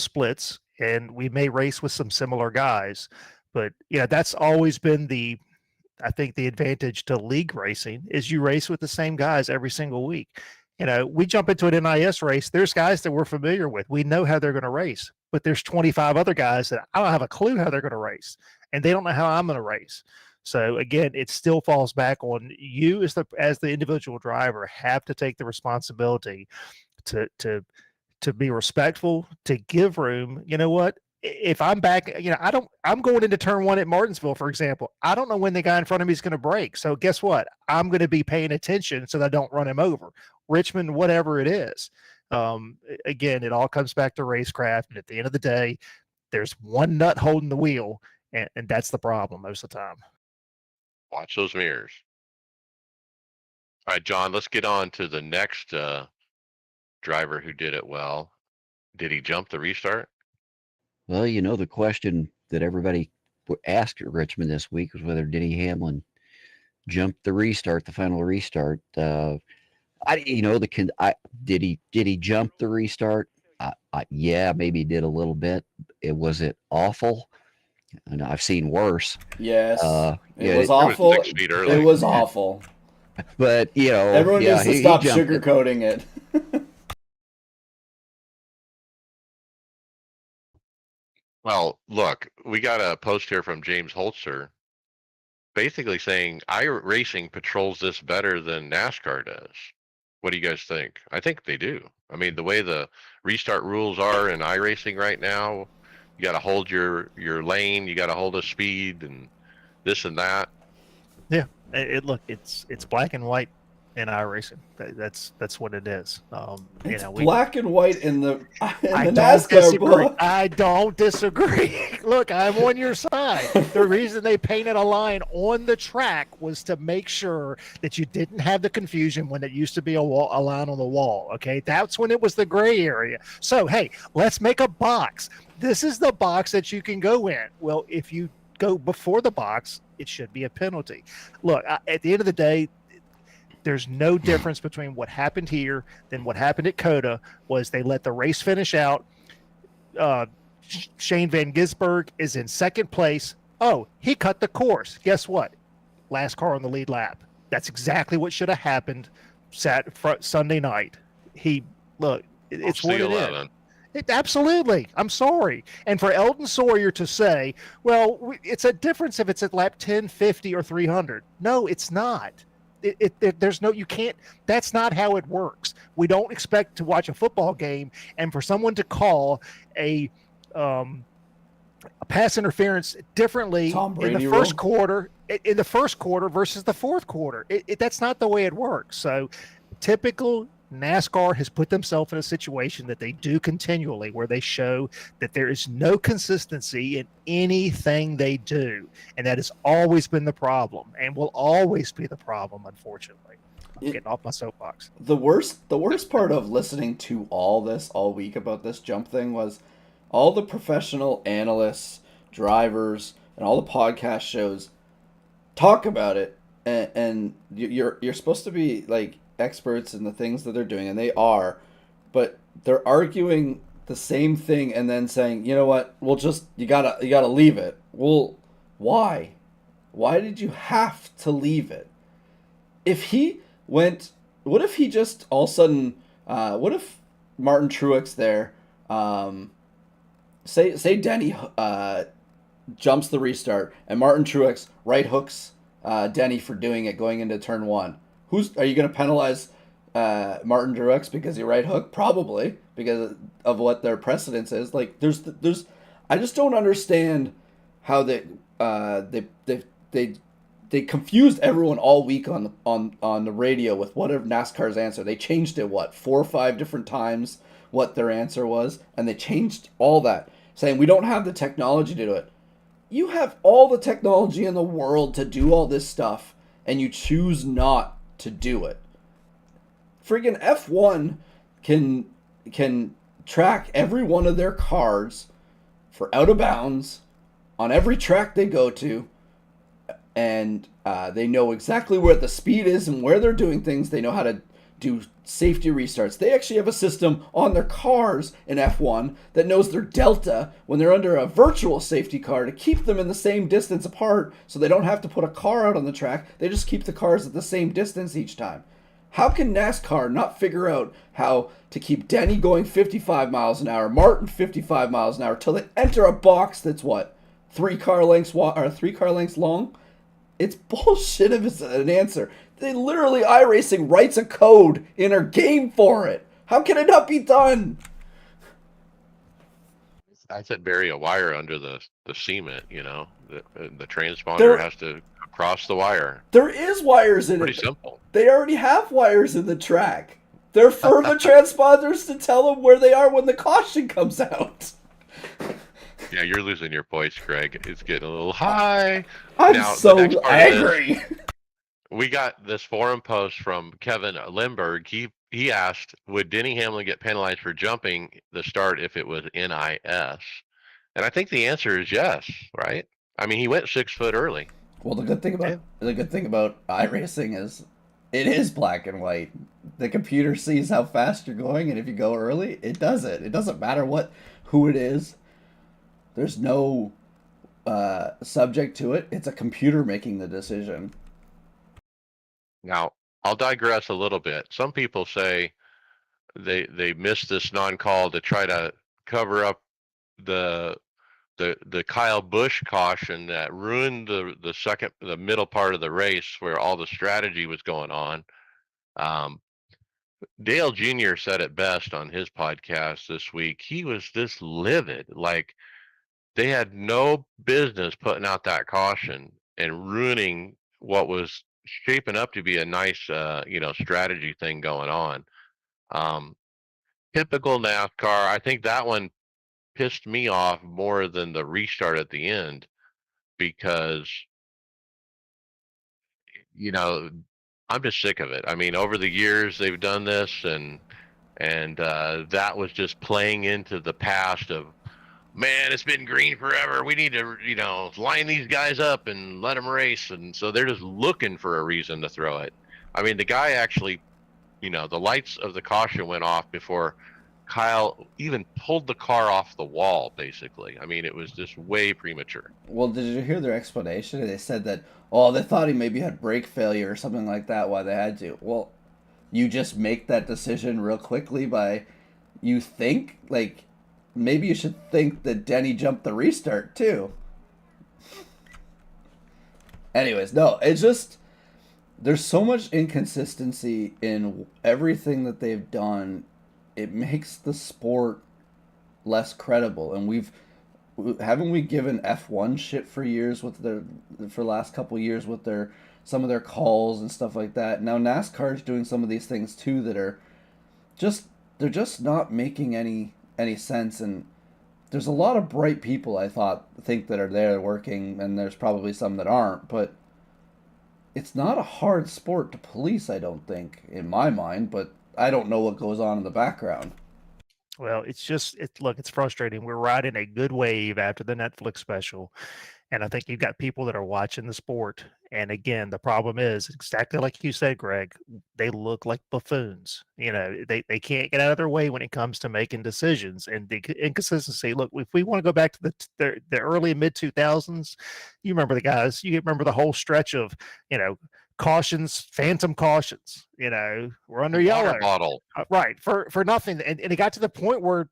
splits, and we may race with some similar guys, but that's always been I think the advantage to league racing is you race with the same guys every single week. We jump into an NIS race. There's guys that we're familiar with. We know how they're going to race, but there's 25 other guys that I don't have a clue how they're going to race, and they don't know how I'm going to race. So again, it still falls back on you as the individual driver have to take the responsibility to be respectful, to give room. You know what? if I'm back, I'm going into turn one at Martinsville, for example. I don't know when the guy in front of me is going to brake. So guess what? I'm going to be paying attention so that I don't run him over. Richmond, whatever it is. Again, it all comes back to racecraft. And at the end of the day, there's one nut holding the wheel, and that's the problem most of the time. Watch those mirrors. All right, John, let's get on to the next driver who did it well. Did he jump the restart? Well, the question that everybody asked at Richmond this week was whether Denny Hamlin jumped the final restart. Did he jump the restart? Yeah, maybe he did a little bit. Was it awful? And I've seen worse. Yes, yeah, it was awful. It was 6 feet early. It was awful. But everyone needs to stop sugarcoating it. Well, look, we got a post here from James Holzer basically saying iRacing patrols this better than NASCAR does. What do you guys think? I think they do. I mean, the way the restart rules are in iRacing right now, you got to hold your lane, you got to hold a speed and this and that. Yeah, look, it's black and white in iRacing. That's what it is. It's black and white in the NASCAR disagree. book. I don't disagree. Look, I'm on your side. The reason they painted a line on the track was to make sure that you didn't have the confusion when it used to be a line on the wall. Okay, that's when it was the gray area. So hey, let's make a box. This is the box that you can go in. Well, if you go before the box, it should be a penalty. Look, at the end of the day, there's no difference between what happened here than what happened at COTA. Was they let the race finish out. Shane Van Gisbergen is in second place. Oh, he cut the course. Guess what? Last car on the lead lap. That's exactly what should have happened Sunday night. It's what it is. Absolutely. I'm sorry. And for Eldon Sawyer to say, well, it's a difference if it's at lap 10, 50, or 300. No, it's not. There's no, you can't, that's not how it works. We don't expect to watch a football game and for someone to call a pass interference differently in the first quarter versus the fourth quarter. That's not the way it works. So typical NASCAR has put themselves in a situation that they do continually where they show that there is no consistency in anything they do. And that has always been the problem and will always be the problem, unfortunately. I'm getting off my soapbox. The worst part of listening to all this all week about this jump thing was all the professional analysts, drivers, and all the podcast shows talk about it. And you're supposed to be like experts in the things that they're doing, and they are, but they're arguing the same thing and then saying, you know what, you gotta leave it. Well, why did you have to leave it? What if he just all of a sudden, what if Martin Truex there, say Denny jumps the restart and Martin Truex right hooks Denny for doing it going into turn one. Are you going to penalize Martin Truex because he right hook? Probably, because of what their precedence is. Like I just don't understand how they confused everyone all week on the radio with whatever NASCAR's answer. They changed it 4 or 5 different times what their answer was, and they changed all that, saying we don't have the technology to do it. You have all the technology in the world to do all this stuff, and you choose not to do it. Friggin' F1 can track every one of their cars for out of bounds on every track they go to, and they know exactly where the speed is and where they're doing things. They know how to do safety restarts. They actually have a system on their cars in F1 that knows their delta when they're under a virtual safety car to keep them in the same distance apart so they don't have to put a car out on the track. They just keep the cars at the same distance each time. How can NASCAR not figure out how to keep Denny going 55 miles an hour, Martin 55 miles an hour, till they enter a box that's 3 car lengths long? It's bullshit if it's an answer. They literally, iRacing writes a code in our game for it. How can it not be done? I said bury a wire under the cement. The transponder There has to cross the wire. there is wires in Pretty it. simple. They already have wires in the track. They're for the transponders to tell them where they are when the caution comes out. Yeah, you're losing your voice, Greg. It's getting a little high. I'm Now, the so next part of this, angry. we got this forum post from Kevin Limberg. He asked, would Denny Hamlin get penalized for jumping the start if it was NIS? And I think the answer is yes, right? I mean, he went 6 foot early. Well, the good thing about iRacing is it is black and white. The computer sees how fast you're going, and if you go early, it does it. It doesn't matter who it is. There's no subject to it. It's a computer making the decision. Now, I'll digress a little bit. Some people say they missed this non-call to try to cover up the the Kyle Busch caution that ruined the middle part of the race where all the strategy was going on. Um, Dale Jr. said it best on his podcast this week. He was this livid, like they had no business putting out that caution and ruining what was shaping up to be a nice, strategy thing going on. Um, Typical NASCAR. I think that one pissed me off more than the restart at the end because you know I'm just sick of it. I mean, over the years they've done this, and that was just playing into the past of, man, it's been green forever. We need to, line these guys up and let them race. And so they're just looking for a reason to throw it. I mean, the guy actually, the lights of the caution went off before Kyle even pulled the car off the wall, basically. I mean, it was just way premature. Well, did you hear their explanation? They said that, oh, they thought he maybe had brake failure or something like that, why they had to. Well, you just make that decision real quickly by, you think, like, maybe you should think that Denny jumped the restart, too. Anyways, no, it's just, there's so much inconsistency in everything that they've done. It makes the sport less credible. And haven't we given F1 shit for years for the last couple years with some of their calls and stuff like that. Now NASCAR's doing some of these things too that are they're just not making any sense. And there's a lot of bright people think that are there working, and there's probably some that aren't, but it's not a hard sport to police, I don't think, in my mind, but I don't know what goes on in the background. Well, it's frustrating. We're riding a good wave after the Netflix special. And I think you've got people that are watching the sport. And again, the problem is exactly like you said, Greg, they look like buffoons. They can't get out of their way when it comes to making decisions. And the inconsistency, look, if we want to go back to the early and mid 2000s, you remember the guys, you remember the whole stretch of, cautions, phantom cautions, we're under yellow. Water bottle. Right. For nothing. And it got to the point where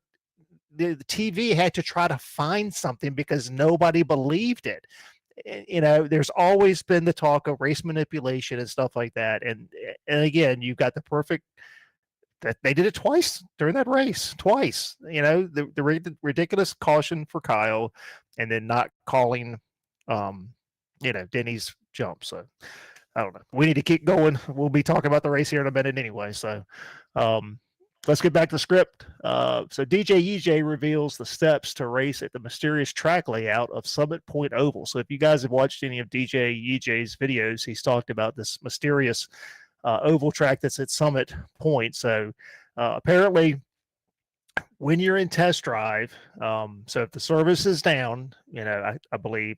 the TV had to try to find something because nobody believed it. There's always been the talk of race manipulation and stuff like that. And again, you've got the perfect that they did it twice during that race, twice. The ridiculous caution for Kyle, and then not calling, Denny's jump. So I don't know. We need to keep going. We'll be talking about the race here in a minute anyway. So let's get back to the script. So DJ EJ reveals the steps to race at the mysterious track layout of Summit Point Oval. So if you guys have watched any of DJ EJ's videos, he's talked about this mysterious oval track that's at Summit Point. So apparently when you're in test drive, so if the service is down, I believe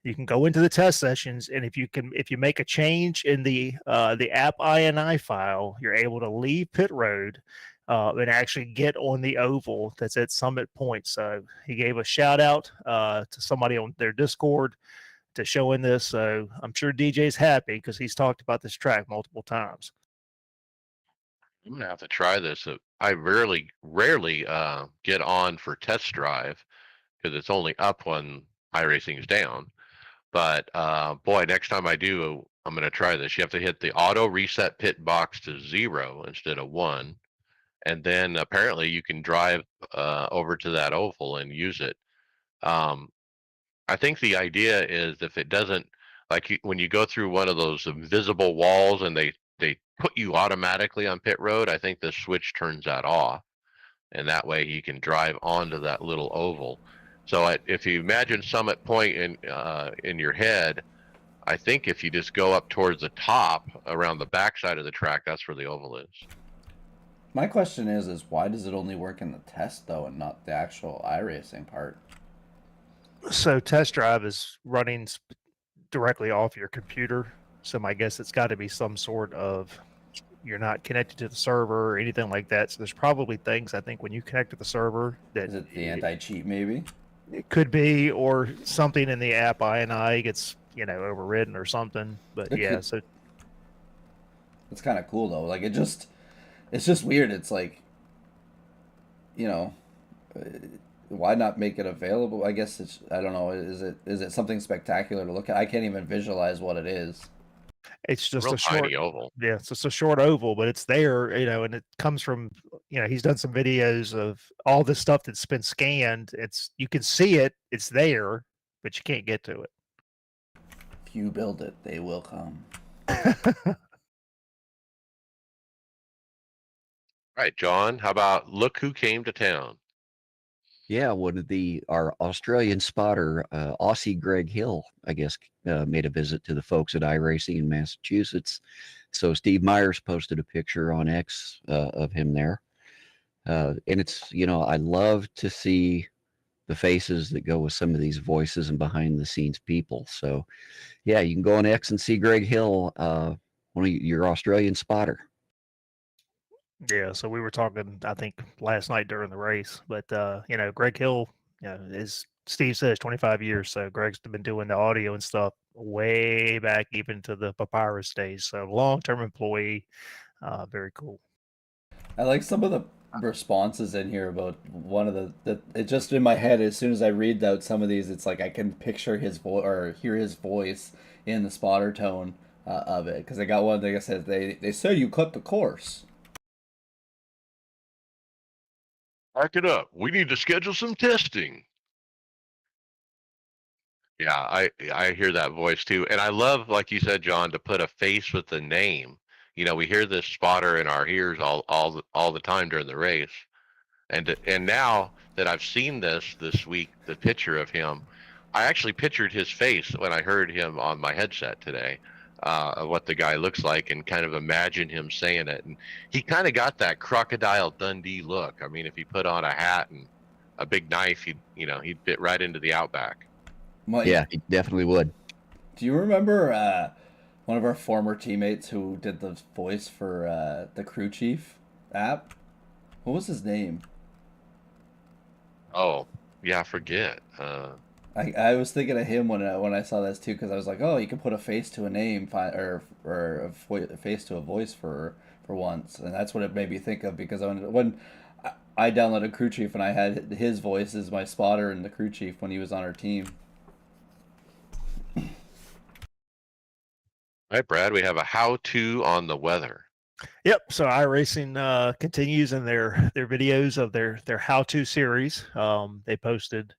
you can go into the test sessions, and if you make a change in the app INI file, you're able to leave pit road and actually get on the oval that's at Summit Point. So he gave a shout out to somebody on their Discord to showing this. So I'm sure DJ's happy because he's talked about this track multiple times. I'm gonna have to try this. I rarely get on for test drive because it's only up when iRacing is down. But boy, next time I do, I'm gonna try this. You have to hit the auto reset pit box to 0 instead of 1, and then apparently you can drive over to that oval and use it. Um, I think the idea is if it doesn't, like when you go through one of those invisible walls and they put you automatically on pit road, I think the switch turns that off, and that way you can drive onto that little oval. So if you imagine Summit Point in your head, I think if you just go up towards the top around the backside of the track, that's where the oval is. My question is why does it only work in the test though, and not the actual iRacing part? So test drive is running directly off your computer. So my guess it's got to be some sort of, you're not connected to the server or anything like that. So there's probably things I think when you connect to the server that Is it the anti-cheat maybe? it could be, or something in the app INI gets overridden or something. But It yeah, could- so It's kind of cool though. Like it's just weird. It's like, you know, why not make it available? I guess I don't know. Is it something spectacular to look at? I can't even visualize what it is. it's just Real a short, tiny oval. yeah, it's just a short oval, but it's there, and it comes from, he's done some videos of all this stuff that's been scanned. You can see it, it's there, but you can't get to it. If you build it, they will come. All right, John, how about look who came to town? Yeah, our Australian spotter, Aussie Greg Hill, I guess, made a visit to the folks at iRacing in Massachusetts. So Steve Myers posted a picture on X of him there. And it's, I love to see the faces that go with some of these voices and behind the scenes people. So yeah, you can go on X and see Greg Hill, one of your Australian spotter. Yeah, so we were talking, I think, last night during the race, but Greg Hill, as Steve says, 25 years. So Greg's been doing the audio and stuff way back, even to the Papyrus days. So long-term employee, very cool. I like some of the responses in here about one of it just in my head as soon as I read out some of these, it's like I can picture his voice or hear his voice in the spotter tone of it, because I got one thing that says they say you cut the course. Back it up. We need to schedule some testing. Yeah, I hear that voice too, and I love, like you said, John, to put a face with the name. We hear this spotter in our ears all the time during the race, and now that I've seen this week, the picture of him, I actually pictured his face when I heard him on my headset today, of what the guy looks like, and kind of imagine him saying it. And he kind of got that Crocodile Dundee look. I mean, if he put on a hat and a big knife, he'd fit right into the Outback. Mike, Yeah, he definitely would. do you remember one of our former teammates who did the voice for the crew chief app? What was his name? Oh, yeah, I forget. I was thinking of him when I saw this too, because I was like, oh, you can put a face to a name, or a face to a voice for once, and that's what it made me think of, because when I downloaded Crew Chief and I had his voice as my spotter in the Crew Chief when he was on our team. All right, Brad, we have a how-to on the weather. Yep. So iRacing continues in their videos of their how-to series. They posted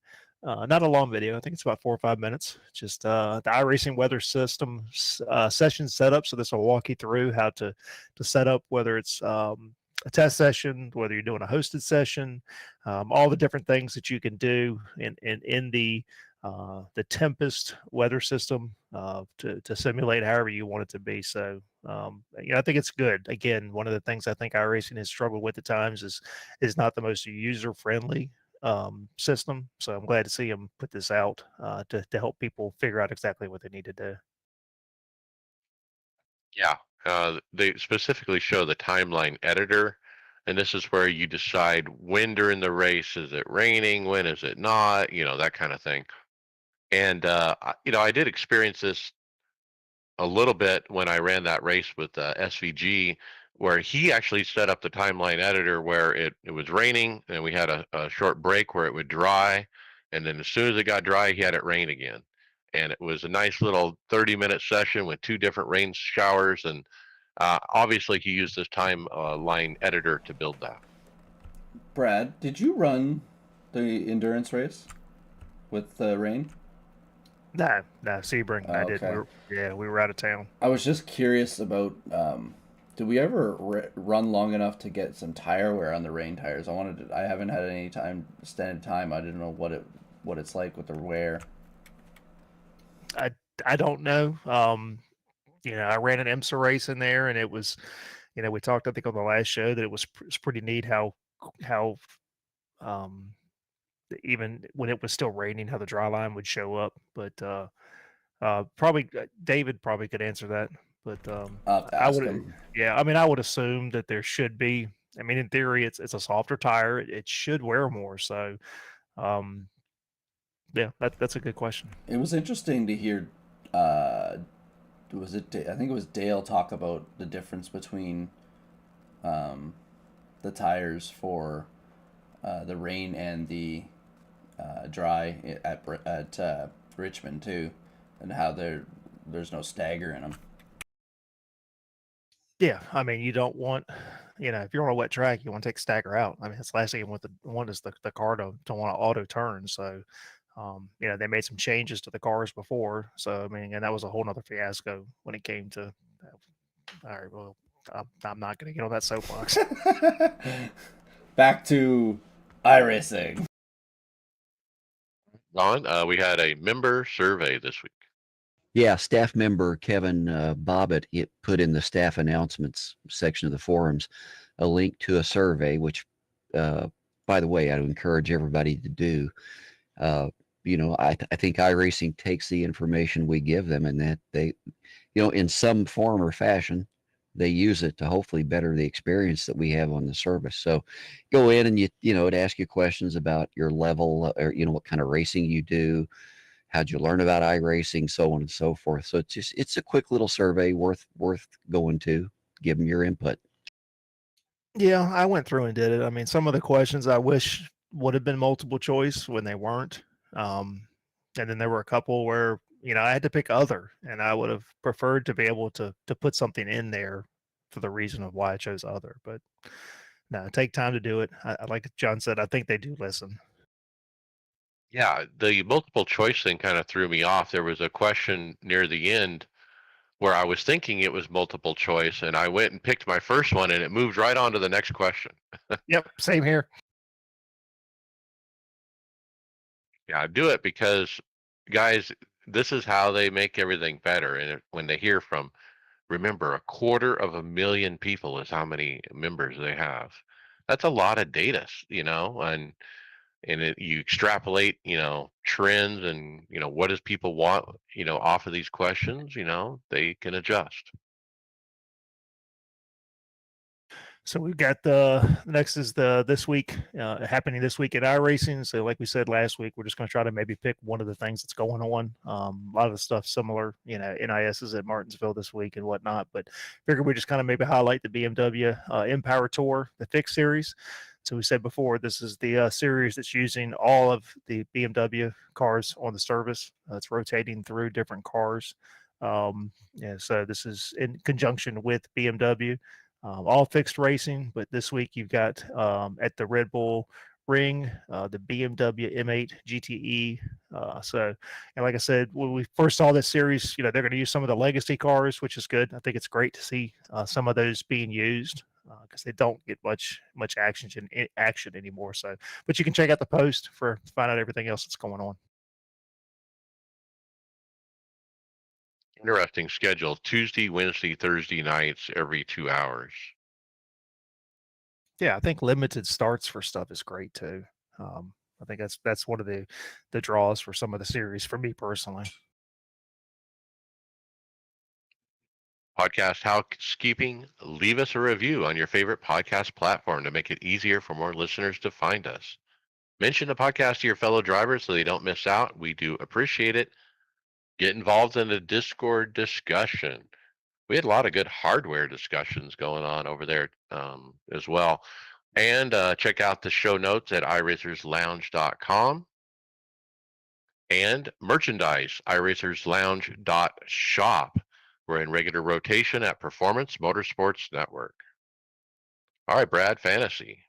not a long video. I think it's about 4 or 5 minutes. Just the iRacing weather system session setup. So this will walk you through how to set up, whether it's a test session, whether you're doing a hosted session, all the different things that you can do in the Tempest weather system to simulate however you want it to be. So I think it's good. Again, one of the things I think iRacing has struggled with at times is not the most user friendly system. So I'm glad to see them put this out to help people figure out exactly what they need to do. Yeah, they specifically show the timeline editor, and this is where you decide when during the race is it raining, when is it not, that kind of thing. And I did experience this a little bit when I ran that race with SVG, where he actually set up the timeline editor where it was raining, and we had a short break where it would dry, and then as soon as it got dry, he had it rain again. And it was a nice little 30-minute session with 2 different rain showers, and obviously he used this timeline editor to build that. Brad, did you run the endurance race with the rain? No, Sebring, I didn't. Okay. We were out of town. I was just curious about. Did we ever run long enough to get some tire wear on the rain tires? I haven't had any time, extended time. I didn't know what it's like with the wear. I I don't know. I ran an IMSA race in there, and it was, we talked I think on the last show that it's pretty neat how um even when it was still raining, how the dry line would show up. But probably David probably could answer that. But I'll have to I ask would, him. yeah, I mean, I would assume that there should be. I mean, in theory, it's a softer tire. It should wear more. So, um, yeah, that's a good question. It was interesting to hear. Uh, was it? I think it was Dale talk about the difference between um, the tires for the rain and the dry at Richmond too, and how there's no stagger in them. Yeah, I mean, you don't want, if you're on a wet track, you want to take stagger out. I mean, that's the last thing you want is the car to want to auto turn. So, they made some changes to the cars before. So, I mean, and that was a whole nother fiasco when it came to. All right, well, I'm not going to get on that soapbox. Back to iRacing. Don, we had a member survey this week. Yeah, staff member Kevin Bobbitt put in the staff announcements section of the forums a link to a survey, which, by the way, I'd encourage everybody to do. I think iRacing takes the information we give them, and that they, in some form or fashion, they use it to hopefully better the experience that we have on the service. So go in and it asks you questions about your level, or what kind of racing you do, how'd you learn about iRacing, so on and so forth. So it's a quick little survey worth going to. Give them your input. Yeah, I went through and did it. I mean, some of the questions I wish would have been multiple choice when they weren't. And then there were a couple where, I had to pick other, and I would have preferred to be able to put something in there for the reason of why I chose other. But no, take time to do it. Like John said, I think they do listen. Yeah, the multiple choice thing kind of threw me off. There was a question near the end where I was thinking it was multiple choice, and I went and picked my first one, and it moved right on to the next question. Yep, same here. Yeah, do it because, guys, this is how they make everything better. And when they hear from, remember, 250,000 people is how many members they have. That's a lot of data, and you extrapolate, trends and what does people want, off of these questions. They can adjust. So we've got the next is the this week happening this week at iRacing. So like we said last week, we're just going to try to maybe pick one of the things that's going on. A lot of the stuff similar, NIS is at Martinsville this week and whatnot. But figure we just kind of maybe highlight the BMW Empower Tour, the Fix Series. So we said before, this is the series that's using all of the BMW cars on the service. It's rotating through different cars. So this is in conjunction with BMW. All fixed racing, but this week you've got at the Red Bull Ring, the BMW M8 GTE. And like I said, when we first saw this series, they're going to use some of the legacy cars, which is good. I think it's great to see some of those being used because they don't get much action anymore. So, but you can check out the post to find out everything else that's going on. Interesting schedule. Tuesday, Wednesday, Thursday nights every 2 hours. Yeah, I think limited starts for stuff is great too. I think that's one of the draws for some of the series for me personally. Podcast housekeeping. Leave us a review on your favorite podcast platform to make it easier for more listeners to find us. Mention the podcast to your fellow drivers so they don't miss out. We do appreciate it. Get involved in the Discord discussion. We had a lot of good hardware discussions going on over there as well. And check out the show notes at iRacersLounge.com and merchandise, iRacersLounge.shop. We're in regular rotation at Performance Motorsports Network. All right, Brad, fantasy.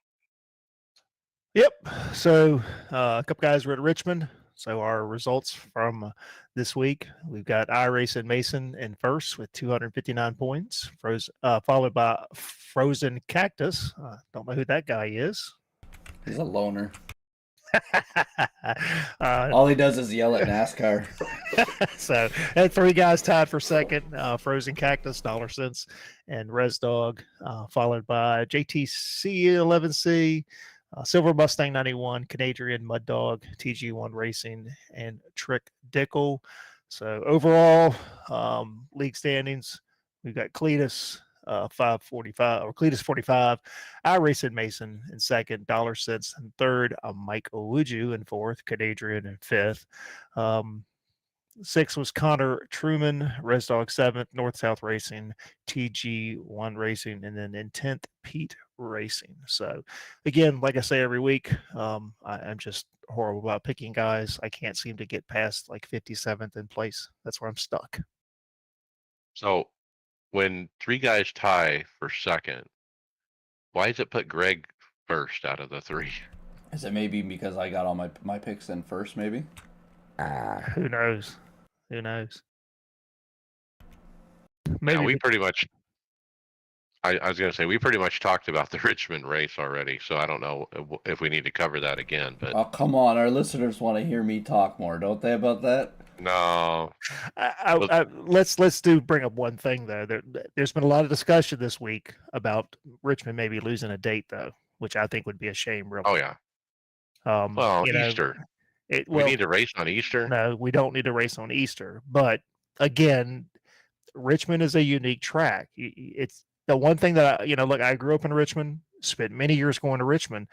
Yep. So a couple guys were at Richmond. So our results from this week, we've got iRacing Mason in first with 259 points, followed by Frozen Cactus. Don't know who that guy is. He's a loner. uh, All he does is yell at NASCAR. so had three guys tied for second, Frozen Cactus, Dollar Cents, and Res Dog, followed by JTC 11C, Silver Mustang 91, Canadian Mud Dog, TG1 Racing, and Trick Dickel. So overall, league standings, we've got Cletus 545 or Cletus 45, iRacing Mason in second, Dollar Cents in third, Mike Owuju in fourth, Canadian in fifth. Six was Connor Truman, Res Dog seventh, North South Racing, TG1 Racing, and then in 10th, Pete Racing. So, again, like I say every week, I'm just horrible about picking guys. I can't seem to get past like 57th in place. That's where I'm stuck. So when three guys tie for second, why does it put Greg first out of the three? Is it maybe because I got all my picks in first, maybe? Who knows? Who knows? Yeah, Maybe we pretty much. I was going to say we pretty much talked about the Richmond race already, so I don't know if we need to cover that again. But Oh, come on. Our listeners want to hear me talk more, don't they, about that? no, let's bring up one thing though. There's been a lot of discussion this week about Richmond maybe losing a date though, which I think would be a shame. Really. oh yeah. Well, Easter. We need to race on Easter. No, we don't need to race on Easter. But again, Richmond is a unique track. It's the one thing that look, I grew up in Richmond, spent many years going to Richmond,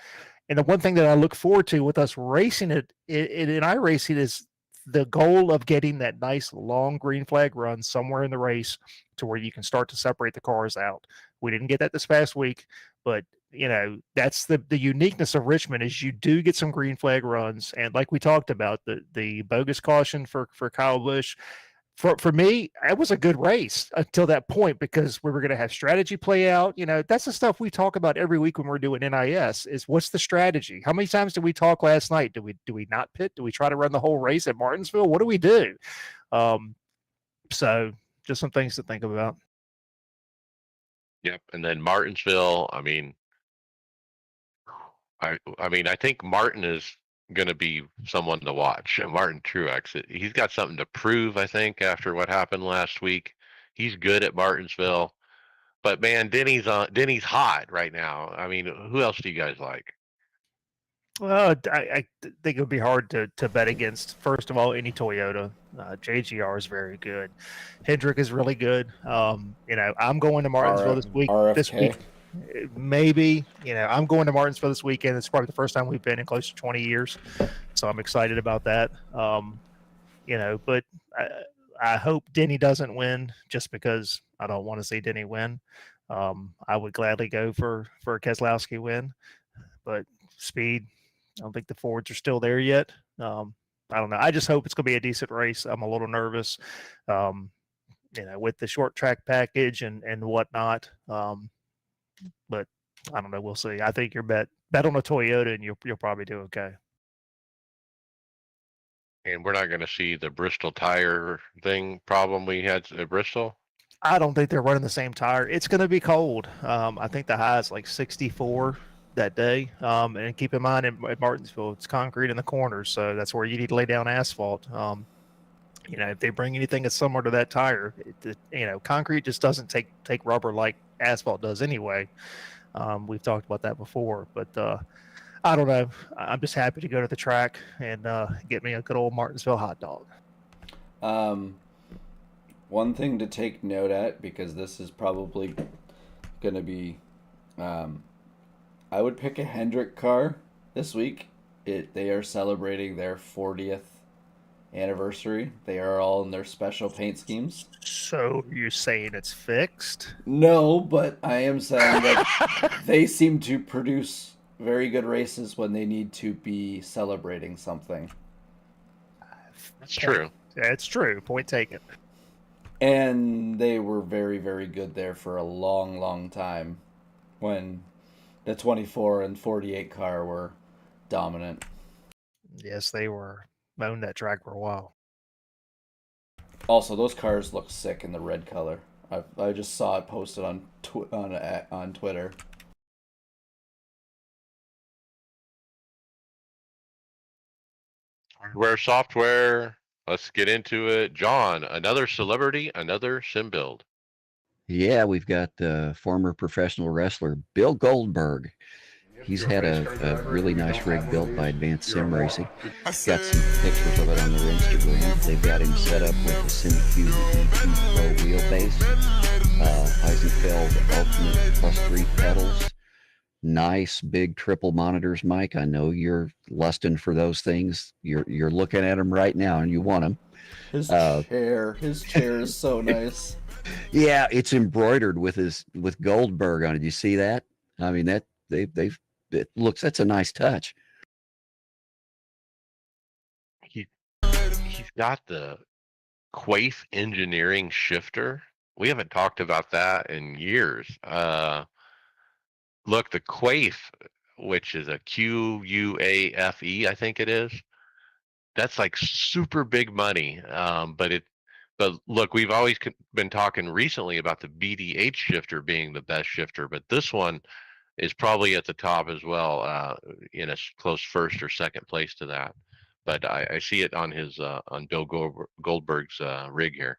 and the one thing that I look forward to with us racing it in iRacing is the goal of getting that nice long green flag run somewhere in the race to where you can start to separate the cars out. We didn't get that this past week, but that's the uniqueness of Richmond is you do get some green flag runs, and like we talked about the bogus caution for Kyle Busch. For me, it was a good race until that point because we were going to have strategy play out. That's the stuff we talk about every week when we're doing NIS is what's the strategy? How many times did we talk last night? Do we not pit? Do we try to run the whole race at Martinsville? What do we do? So just some things to think about. Yep. And then Martinsville, I mean, I think Martin is going to be someone to watch. Martin Truex, he's got something to prove. I think after what happened last week, he's good at Martinsville. But man, Denny's hot right now. I mean, who else do you guys like? Well, I think it would be hard to bet against. First of all, any Toyota. JGR is very good. Hendrick is really good. I'm going to Martinsville this week. RFK. This week, maybe. I'm going to Martinsville this weekend. It's probably the first time we've been in close to 20 years, so I'm excited about that. But I hope Denny doesn't win just because I don't want to see Denny win. I would gladly go for a Keselowski win, but speed. I don't think the Fords are still there yet. I don't know. I just hope it's going to be a decent race. I'm a little nervous, with the short track package and whatnot. But I don't know. We'll see. I think your bet on a Toyota and you'll probably do okay. And we're not going to see the Bristol tire thing problem we had at Bristol. I don't think they're running the same tire. It's going to be cold. I think the high is like 64 that day. And keep in mind at Martinsville, it's concrete in the corners, so that's where you need to lay down asphalt. If they bring anything that's similar to that tire, concrete just doesn't take rubber like asphalt does anyway. We've talked about that before, but I don't know. I'm just happy to go to the track and get me a good old Martinsville hot dog. One thing to take note at, because this is probably going to be, I would pick a Hendrick car this week. They are celebrating their 40th anniversary. They are all in their special paint schemes. So you're saying it's fixed? No, but I am saying that they seem to produce very good races when they need to be celebrating something. That's true. That's true. Point taken. And they were very, very good there for a long, long time when the 24 and 48 car were dominant. Yes, they were owned that track for a while. Also, those cars look sick in the red color. I just saw it posted on on Twitter. Hardware, software. Let's get into it. John, another celebrity, another sim build. Yeah, we've got former professional wrestler Bill Goldberg. He's had a really nice rig built by Advanced Sim Racing. Got some pictures of it on their Instagram. They've got him set up with a SimCube E2 Pro wheelbase, Eisenfeld Ultimate +3 pedals, nice big triple monitors. Mike, I know you're lusting for those things. You're looking at them right now, and you want them. His chair is so nice. Yeah, it's embroidered with Goldberg on it. You see that? I mean, that they've it looks, that's a nice touch. He's got the Quaife engineering shifter. We haven't talked about that in years. Look, the Quaife, which is a QUAFE, I think it is. That's like super big money. But look, we've always been talking recently about the BDH shifter being the best shifter, but this one is probably at the top as well, in a close first or second place to that. But I see it on his on Bill Goldberg's rig here.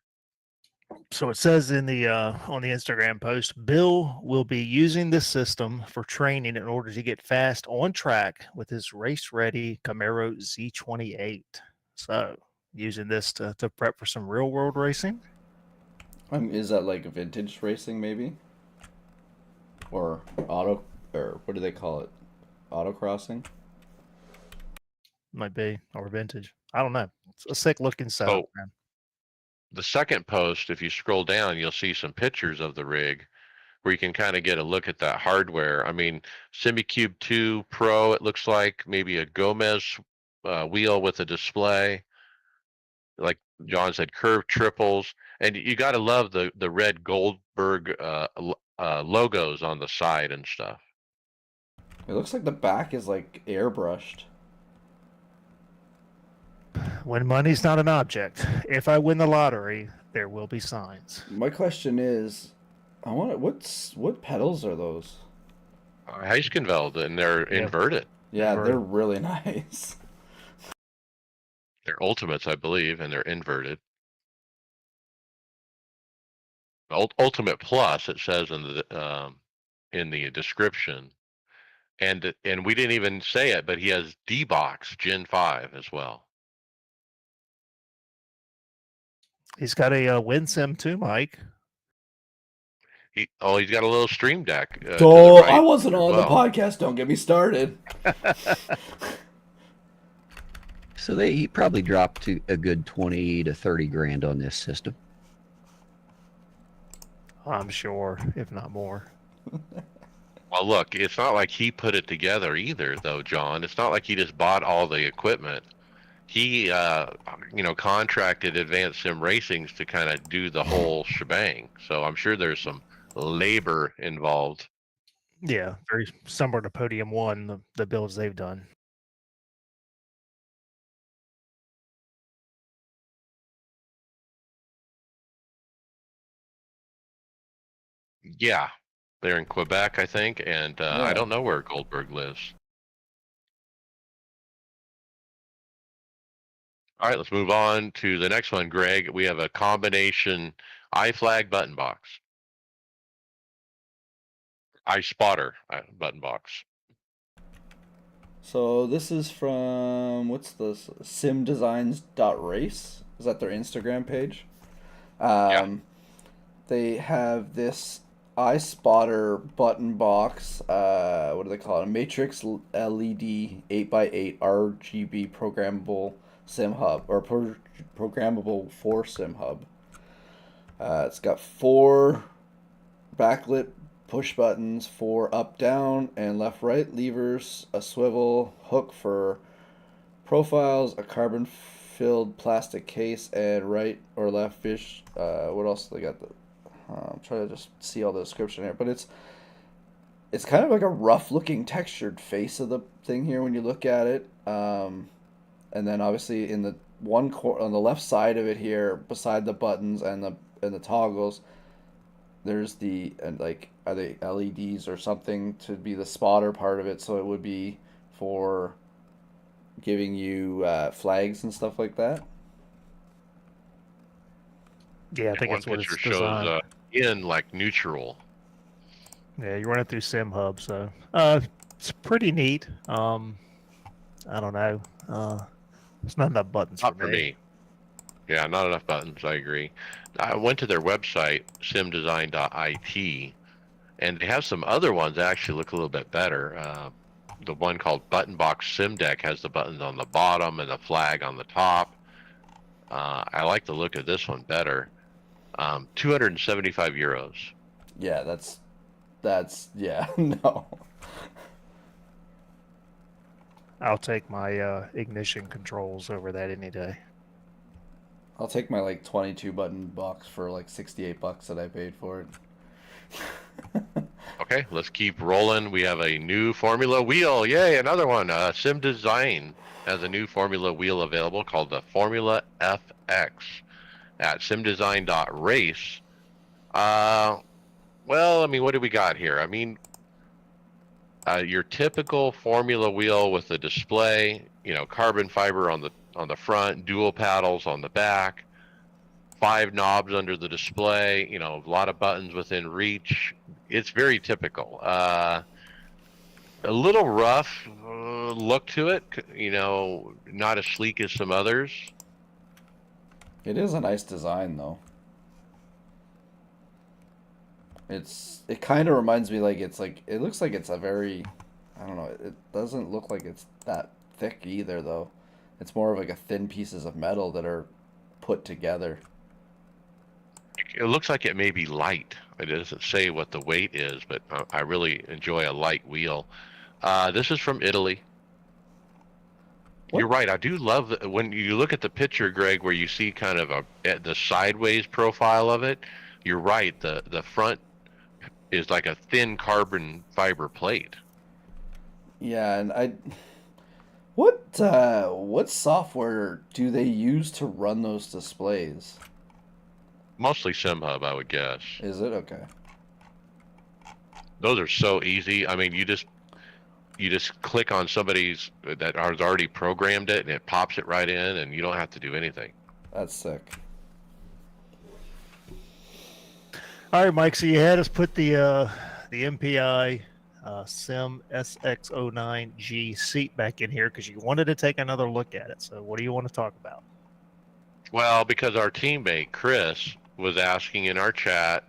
So it says in the on the Instagram post, Bill will be using this system for training in order to get fast on track with his race-ready Camaro Z28. So using this to prep for some real-world racing. Is that like vintage racing maybe? Or auto, or what do they call it? Autocrossing? Might be, or vintage. I don't know. It's a sick-looking setup, So man. the second post, if you scroll down, you'll see some pictures of the rig where you can kind of get a look at that hardware. I mean, SimiCube 2 Pro, it looks like maybe a Gomez wheel with a display. Like John said, curved triples, and you got to love the red Goldberg logos on the side and stuff. It looks like the back is like airbrushed. When money's not an object, if I win the lottery, there will be signs. My question is, what pedals are those? Heiskensveld, and they're Yeah. inverted. Yeah, Inverted. they're really nice. They're ultimates, I believe, and they're inverted. Ultimate Plus, it says in the description, and we didn't even say it, but he has D-Box Gen 5 as well. He's got a WinSim too, Mike. He's got a little Stream Deck. To the Oh, right I wasn't as on the well. podcast. Don't get me started. So he probably dropped to a good 20 to 30 grand on this system. I'm sure, if not more. Well, look, it's not like he put it together either, though, John. It's not like he just bought all the equipment. He, contracted Advanced Sim Racings to kind of do the whole shebang. So I'm sure there's some labor involved. Yeah, very similar to Podium One, the builds they've done. Yeah, they're in Quebec, I think, and I Yeah. don't know where Goldberg lives. All right, let's move on to the next one, Greg. We have a combination iFlag button box. iSpotter button box. So this is from what's this? Simdesigns.race. Is that their Instagram page? Yeah. They have this iSpotter button box. What do they call it? A Matrix LED 8x8 RGB programmable sim hub, or programmable for sim hub. It's got 4 backlit push buttons, 4 up down and left right levers, a swivel hook for profiles, a carbon filled plastic case, and right or left fish. What else do they got? I'm trying to just see all the description here, but it's kind of like a rough looking textured face of the thing here when you look at it. And then obviously in the on the left side of it here, beside the buttons and the toggles, there's the and like are they LEDs or something to be the spotter part of it. So it would be for giving you flags and stuff like that. Yeah, I And think one that's what picture it's shows designed. in like neutral. Yeah, you run it through SimHub, so it's pretty neat. I don't know. It's not enough buttons for Not for me. me. Yeah, not enough buttons. I agree. I went to their website, simdesign.it, and they have some other ones that actually look a little bit better. The one called Button Box Sim Deck has the buttons on the bottom and the flag on the top. I like the look of this one better. 275 euros. Yeah, that's yeah no. I'll take my ignition controls over that any day. I'll take my like 22 button box for like $68 that I paid for it. Okay, let's keep rolling. We have a new Formula wheel. Yay, another one. Sim Design has a new Formula wheel available called the Formula FX at simdesign.race. Uh, well, I mean, what do we got here? I mean, your typical Formula wheel with the display, carbon fiber on the front, dual paddles on the back, 5 knobs under the display, a lot of buttons within reach. It's very typical. A little rough look to it, not as sleek as some others. It is a nice design though. It kind of reminds me like it looks like it's a very I don't know, it doesn't look like it's that thick either though. It's more of like a thin pieces of metal that are put together. It looks like it may be light. It doesn't say what the weight is, but I really enjoy a light wheel. This is from Italy. You're What? right. I do love when you look at the picture, Greg, where you see kind of the sideways profile of it. You're right. The front is like a thin carbon fiber plate. Yeah, and what software do they use to run those displays? Mostly SimHub, I would guess. Is it okay? Those are so easy. I mean, you just click on somebody's that has already programmed it, and it pops it right in, and you don't have to do anything. That's sick. All right, Mike. So you had us put the MPI Sim SX09G seat back in here because you wanted to take another look at it. So what do you want to talk about? Well, because our teammate Chris was asking in our chat,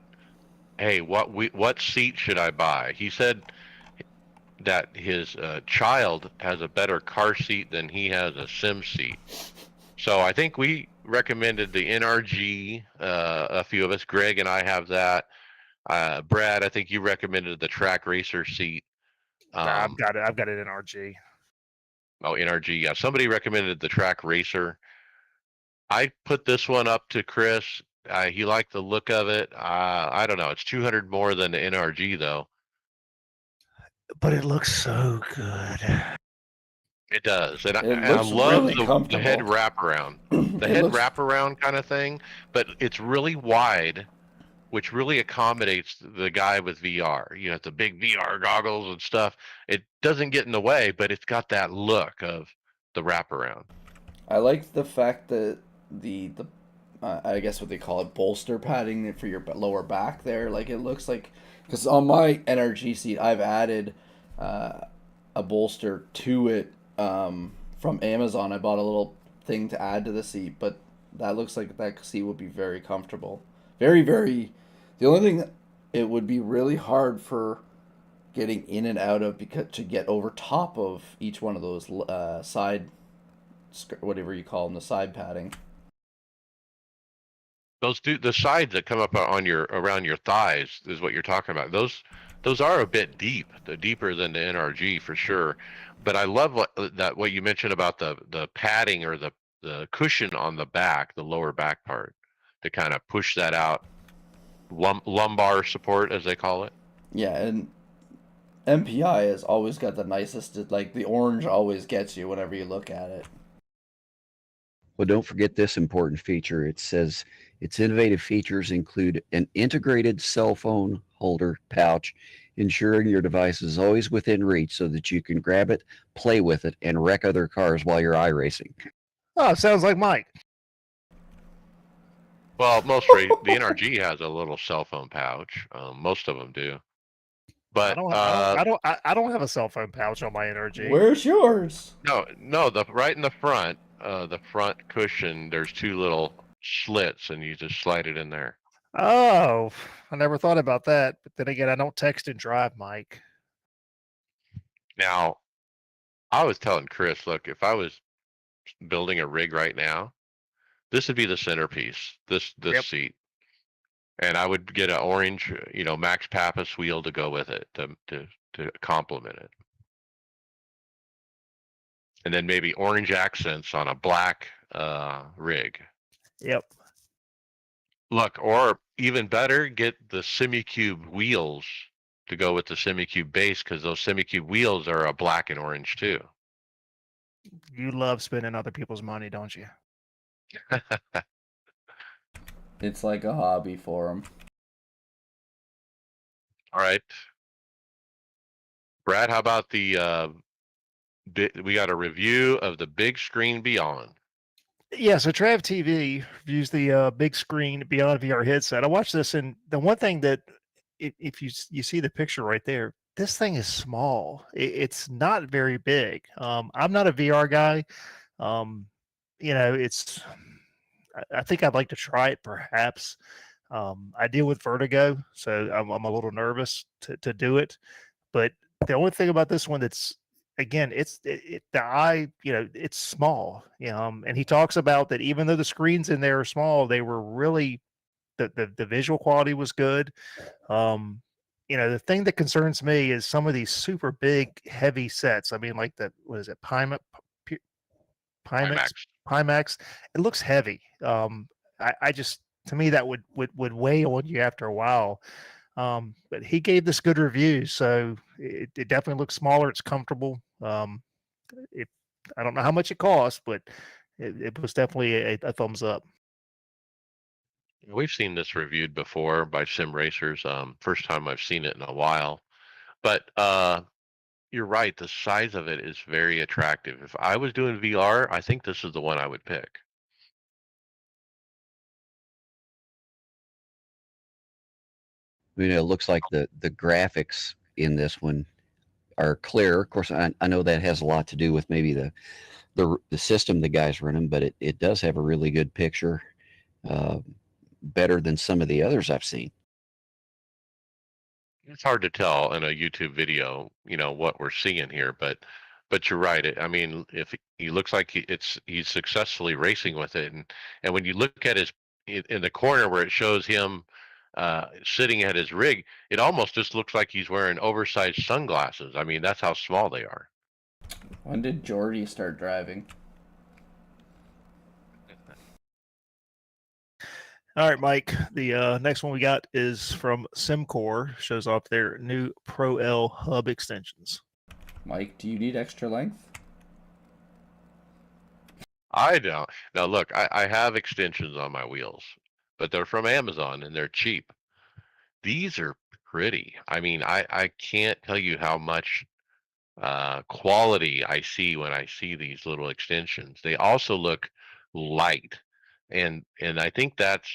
"Hey, what seat should I buy?" He said that his child has a better car seat than he has a sim seat. So I think we recommended the NRG. A few of us, Greg and I, have that. Brad, I think you recommended the Track Racer seat. I've got it. I've got it in RG. Oh, NRG. Yeah, somebody recommended the Track Racer. I put this one up to Chris. He liked the look of it. I don't know. It's 200 more than the NRG though. But it looks so good. It does, and It I looks love really the head comfortable. wraparound, the It head looks wraparound kind of thing. But it's really wide, which really accommodates the guy with VR. The big VR goggles and stuff. It doesn't get in the way, but it's got that look of the wraparound. I like the fact that the I guess what they call it bolster padding for your lower back there. Like it looks like because on my NRG seat I've added a bolster to it from Amazon. I bought a little thing to add to the seat, but that looks like that seat would be very comfortable. Very very. The only thing it would be really hard for getting in and out of because to get over top of each one of those side whatever you call them, the side padding. The sides that come up on your around your thighs is what you're talking about. Those are a bit deep, deeper than the NRG for sure. But I love what you mentioned about the padding or the cushion on the back, the lower back part, to kind of push that out, lumbar support as they call it. Yeah, and MPI has always got the nicest. Like the orange always gets you whenever you look at it. Well, don't forget this important feature. It says its innovative features include an integrated cell phone holder pouch, ensuring your device is always within reach so that you can grab it, play with it, and wreck other cars while you're iRacing. Oh, sounds like Mike. Well, the NRG has a little cell phone pouch. Most of them do. I But don't. I don't. I don't. I don't have a cell phone pouch on my NRG. Where's yours? no, the right in the front cushion, there's two little slits, and you just slide it in there. Oh, I never thought about that. But then again, I don't text and drive, Mike. Now, I was telling Chris, look, if I was building a rig right now, this would be the centerpiece. This Yep. seat, and I would get an orange, Max Pappas wheel to go with it to complement it, and then maybe orange accents on a black rig. Yep. Look, or even better, get the SemiCube wheels to go with the SemiCube base, because those SemiCube wheels are a black and orange too. You love spending other people's money, don't you? It's like a hobby for him. All right, Brad, how about we got a review of the Big Screen Beyond. Yeah, so Trav TV reviews the big screen Beyond VR headset. I watched this, and the one thing that, if you see the picture right there, this thing is small. It's not very big. I'm not a VR guy. Um, it's. I think I'd like to try it, perhaps. I deal with vertigo, so I'm a little nervous to do it. But the only thing about this one that's, again, the eye, it's small. And he talks about that even though the screens in there are small, they were really, the visual quality was good. Um, the thing that concerns me is some of these super big, heavy sets. I mean, like what is it, Pimax? IMAX. Pimax. It looks heavy. I just, to me, that would weigh on you after a while. But he gave this good reviews, so it definitely looks smaller. It's comfortable. It, I don't know how much it costs, but it was definitely a thumbs up. We've seen this reviewed before by Sim Racers. First time I've seen it in a while. But you're right. The size of it is very attractive. If I was doing VR, I think this is the one I would pick. It looks like the graphics in this one are clear. Of course, I know that has a lot to do with maybe the system the guy's running, but it does have a really good picture, uh, better than some of the others I've seen. It's hard to tell in a YouTube video, what we're seeing here, but you're right. I mean, if he looks like he's successfully racing with it, and when you look at in the corner where it shows him sitting at his rig, it almost just looks like he's wearing oversized sunglasses. I mean, that's how small they are. When did Jordy start driving? All right, Mike. The next one we got is from Simcore. Shows off their new Pro L hub extensions. Mike, do you need extra length? I don't. Now, look, I have extensions on my wheels, but they're from Amazon and they're cheap. These are pretty. I mean, I can't tell you how much quality I see when I see these little extensions. They also look light, and I think that's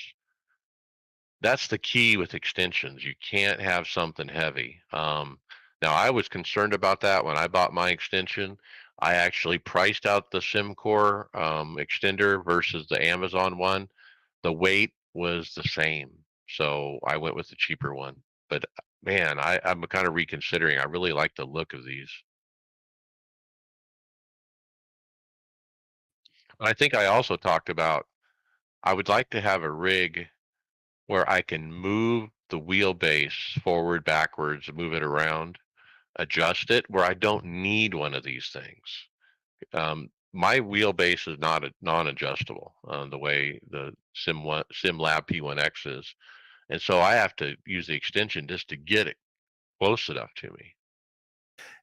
the key with extensions. You can't have something heavy. Now, I was concerned about that when I bought my extension. I actually priced out the SimCore extender versus the Amazon one. The weight was the same, so I went with the cheaper one. But man, I'm kind of reconsidering. I really like the look of these. I think I also talked about I would like to have a rig where I can move the wheelbase forward, backwards, move it around, adjust it, where I don't need one of these things. My wheelbase is not non-adjustable the way the SimLab P1X is, and so I have to use the extension just to get it close enough to me.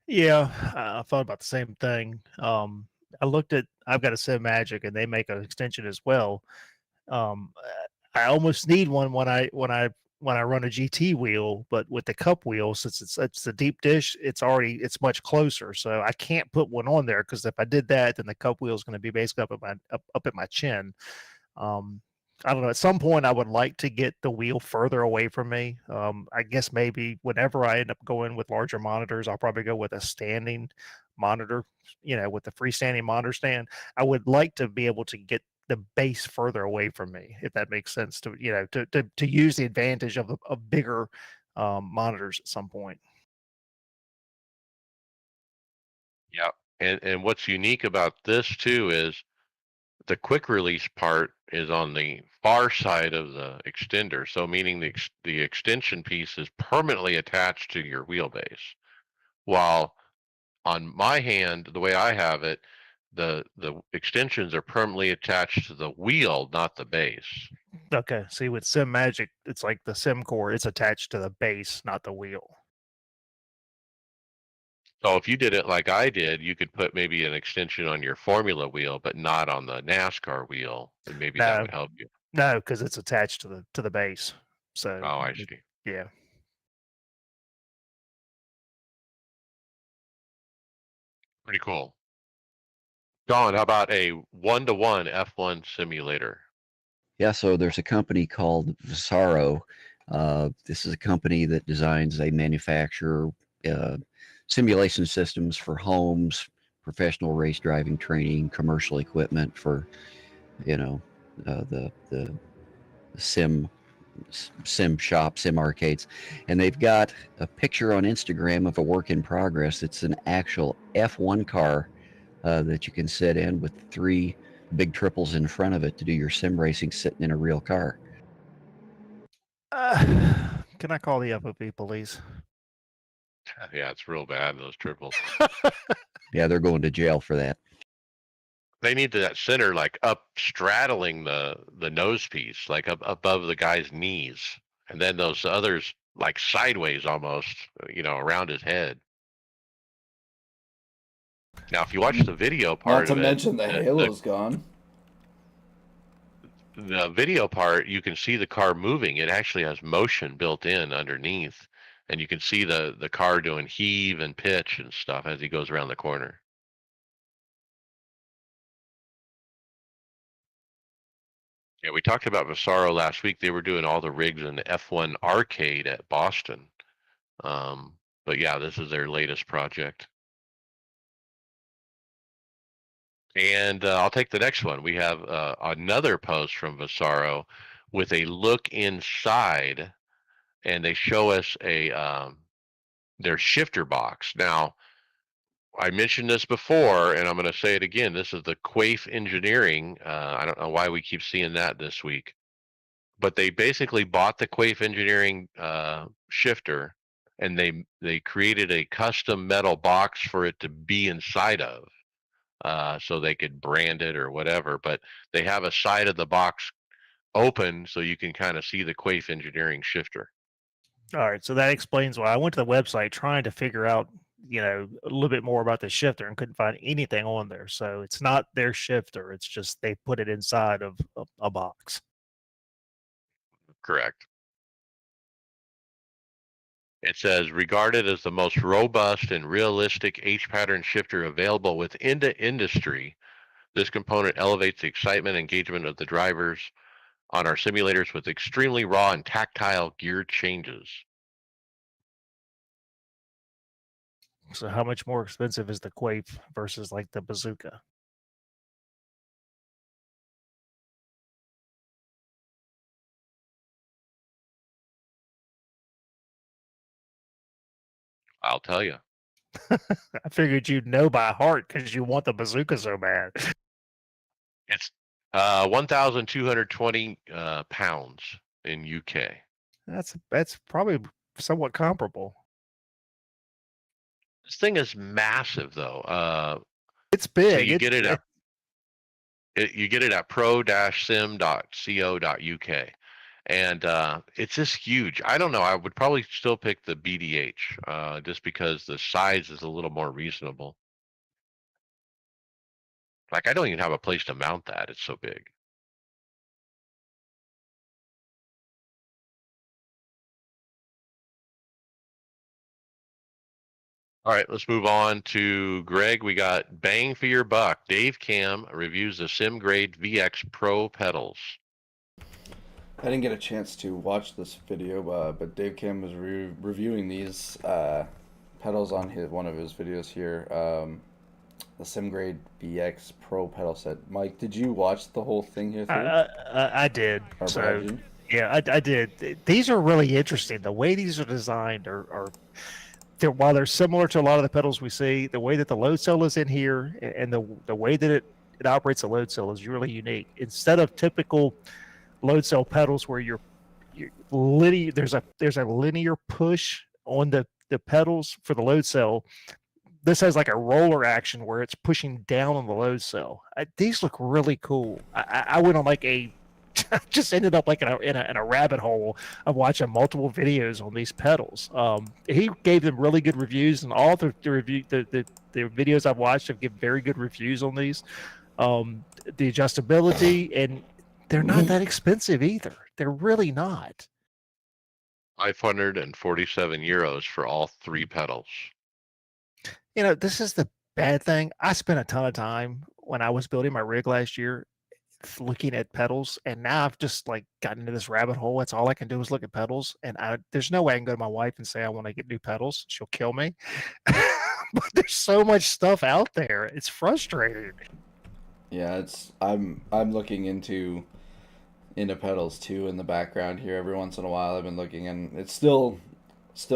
Yeah, I thought about the same thing. I've got a Sim Magic, and they make an extension as well. I almost need one when I run a GT wheel, but with the cup wheel, since it's a deep dish, it's much closer. So I can't put one on there because if I did that, then the cup wheel is going to be basically up at my chin. Um, I don't know. At some point, I would like to get the wheel further away from me. I guess maybe whenever I end up going with larger monitors, I'll probably go with a standing monitor, with the freestanding monitor stand. I would like to be able to get the base further away from me, if that makes sense, to use the advantage of bigger monitors at some point. Yeah. And what's unique about this too is the quick release part is on the far side of the extender. So meaning the extension piece is permanently attached to your wheelbase. While on my hand, the way I have it, the extensions are permanently attached to the wheel, not the base. Okay, see with Sim Magic, it's like the Sim core, it's attached to the base, not the wheel. So if you did it like I did, you could put maybe an extension on your Formula wheel, but not on the NASCAR wheel, and maybe that No, would help you. no, because it's attached to the base. So Oh, I see. yeah. Pretty cool. Don, how about a one-to-one F1 simulator? Yeah, so there's a company called Visaro. This is a company that designs, they manufacture uh, simulation systems for homes, professional race driving training, commercial equipment for, you know, the sim shop, sim arcades. And they've got a picture on Instagram of a work in progress. It's an actual F1 car that you can sit in with three big triples in front of it to do your sim racing sitting in a real car. Can I call the FOP police? Yeah, it's real bad, those triples. Yeah, they're going to jail for that. They need that center like up straddling the nose piece, like up above the guy's knees, and then those others like sideways almost, around his head. Now, if you watch the video Not part to of it, mention the halo's gone. the video part, you can see the car moving. It actually has motion built in underneath, and you can see the car doing heave and pitch and stuff as he goes around the corner. Yeah, we talked about Vasaro last week. They were doing all the rigs in the F1 arcade at Boston. But yeah, this is their latest project. And I'll take the next one. We have another post from Vasaro with a look inside, and they show us their shifter box. Now, I mentioned this before, and I'm going to say it again. This is the Quaife Engineering. I don't know why we keep seeing that this week, but they basically bought the Quaife Engineering shifter, and they created a custom metal box for it to be inside of, so they could brand it or whatever. But they have a side of the box open so you can kind of see the Quaife Engineering shifter. All right, so that explains why I went to the website trying to figure out, a little bit more about the shifter and couldn't find anything on there. So it's not their shifter; it's just they put it inside of a box. Correct. It says, regarded as the most robust and realistic H-pattern shifter available within the industry, this component elevates the excitement and engagement of the drivers on our simulators with extremely raw and tactile gear changes. So how much more expensive is the Quaife versus like the Bazooka? I'll tell you. I figured you'd know by heart because you want the Bazooka so bad. It's 1,220 pounds in UK. That's probably somewhat comparable. This thing is massive, though. It's So big. you get it at pro-sim.co.uk, and it's just huge. I don't know. I would probably still pick the BDH just because the size is a little more reasonable. Like I don't even have a place to mount that. It's so big. All right, let's move on to Greg. We got bang for your buck. Dave Cam reviews the SimGrade VX Pro pedals. I didn't get a chance to watch this video, but Dave Kim was reviewing these pedals on one of his videos here. The SimGrade VX Pro pedal set. Mike, did you watch the whole thing here through? I did. Or So Brad, did you? yeah, I did. These are really interesting. The way these are designed are while they're similar to a lot of the pedals we see, the way that the load cell is in here and the way that it operates the load cell is really unique. Instead of typical load cell pedals where you're linear, there's a linear push on the pedals for the load cell. This has like a roller action where it's pushing down on the load cell. These look really cool. I went on like a just ended up like in a rabbit hole of watching multiple videos on these pedals. He gave them really good reviews, and all the videos I've watched have given very good reviews on these. The adjustability, and they're not that expensive either. They're really not. 547 euros for all three pedals. This is the bad thing. I spent a ton of time when I was building my rig last year looking at pedals, and now I've just like gotten into this rabbit hole. That's all I can do is look at pedals, and there's no way I can go to my wife and say I want to get new pedals. She'll kill me. But there's so much stuff out there. It's frustrating. Yeah, I'm looking into pedals too in the background here. Every once in a while, I've been looking, and it's still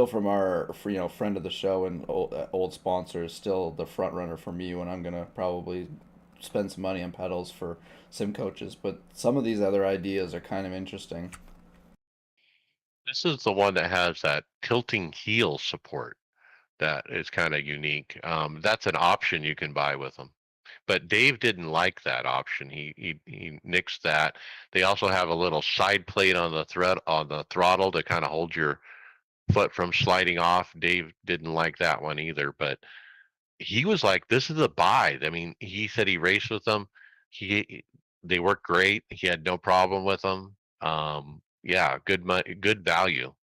from our friend of the show and old sponsor is still the front runner for me when I'm gonna probably spend some money on pedals for sim coaches. But some of these other ideas are kind of interesting. This is the one that has that tilting heel support that is kind of unique. That's an option you can buy with them. But Dave didn't like that option. He nixed that. They also have a little side plate on the throttle to kind of hold your foot from sliding off. Dave didn't like that one either, but he was like, "This is a buy." I mean, he said he raced with them. They work great. He had no problem with them. Yeah, good money, good value.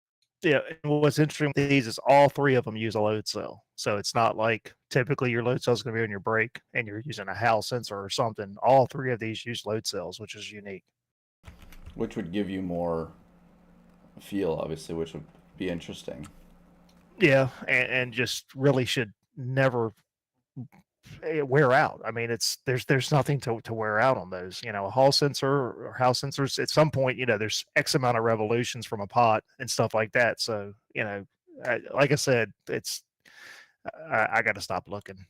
Yeah, and what's interesting with these is all three of them use a load cell. So it's not like typically your load cell is going to be on your brake and you're using a Hal sensor or something. All three of these use load cells, which is unique. Which would give you more feel, obviously, which would be interesting. Yeah, and just really should never wear out. I mean, there's nothing to wear out on those. A Hall sensor or Hal sensors at some point, there's X amount of revolutions from a pot and stuff like that. So, like I said, I got to stop looking.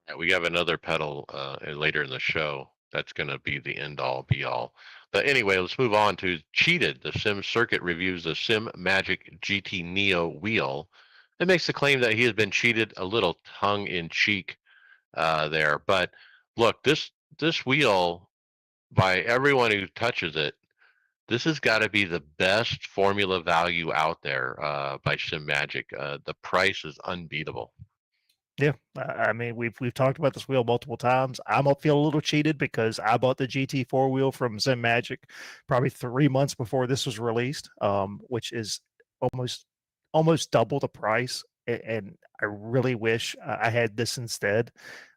Yeah, we have another pedal later in the show that's going to be the end all be all. But anyway, let's move on to Cheated. The Sim Circuit reviews the Sim Magic GT Neo wheel. It makes the claim that he has been cheated, a little tongue in cheek there. But look, this wheel, by everyone who touches it, this has got to be the best formula value out there by Sim Magic. The price is unbeatable. Yeah, I mean we've talked about this wheel multiple times. I'm gonna feel a little cheated because I bought the GT4 wheel from Sim Magic probably 3 months before this was released, which is almost double the price. And I really wish I had this instead.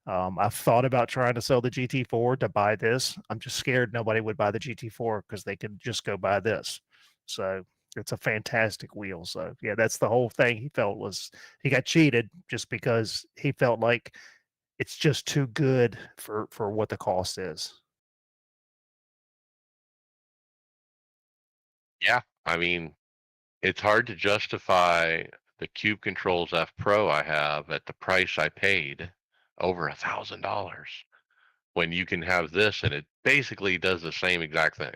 I've thought about trying to sell the GT4 to buy this. I'm just scared nobody would buy the GT4 because they could just go buy this. So it's a fantastic wheel. So yeah, that's the whole thing. He felt was he got cheated just because he felt like it's just too good for what the cost is. Yeah, I mean, it's hard to justify the Cube Controls F Pro I have at the price I paid, over $1,000, when you can have this and it basically does the same exact thing.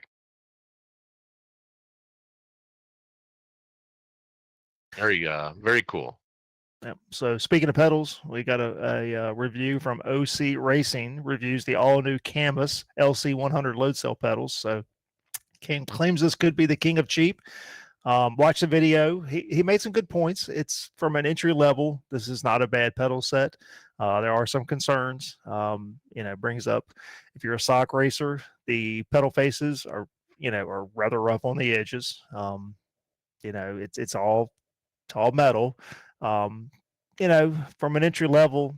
Very cool. Yep. So speaking of pedals, we got a review from OC Racing, reviews the all-new Camus LC100 load cell pedals. So claims this could be the king of cheap. Watch the video. He made some good points. It's from an entry level. This is not a bad pedal set. There are some concerns. Brings up if you're a sock racer, the pedal faces are rather rough on the edges. It's all metal. Um, from an entry level,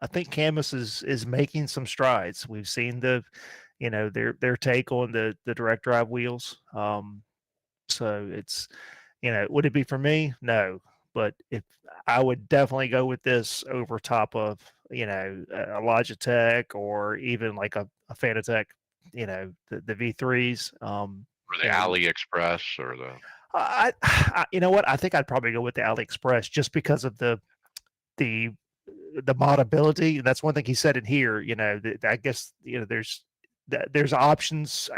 I think Camus is making some strides. We've seen their take on the direct drive wheels. So it's would it be for me? No, but if I would definitely go with this over top of a Logitech or even like a Fanatec, the V3s. Or the You know, AliExpress or the you know what? I think I'd probably go with the AliExpress just because of the the modability. That's one thing he said in here. I guess there's options.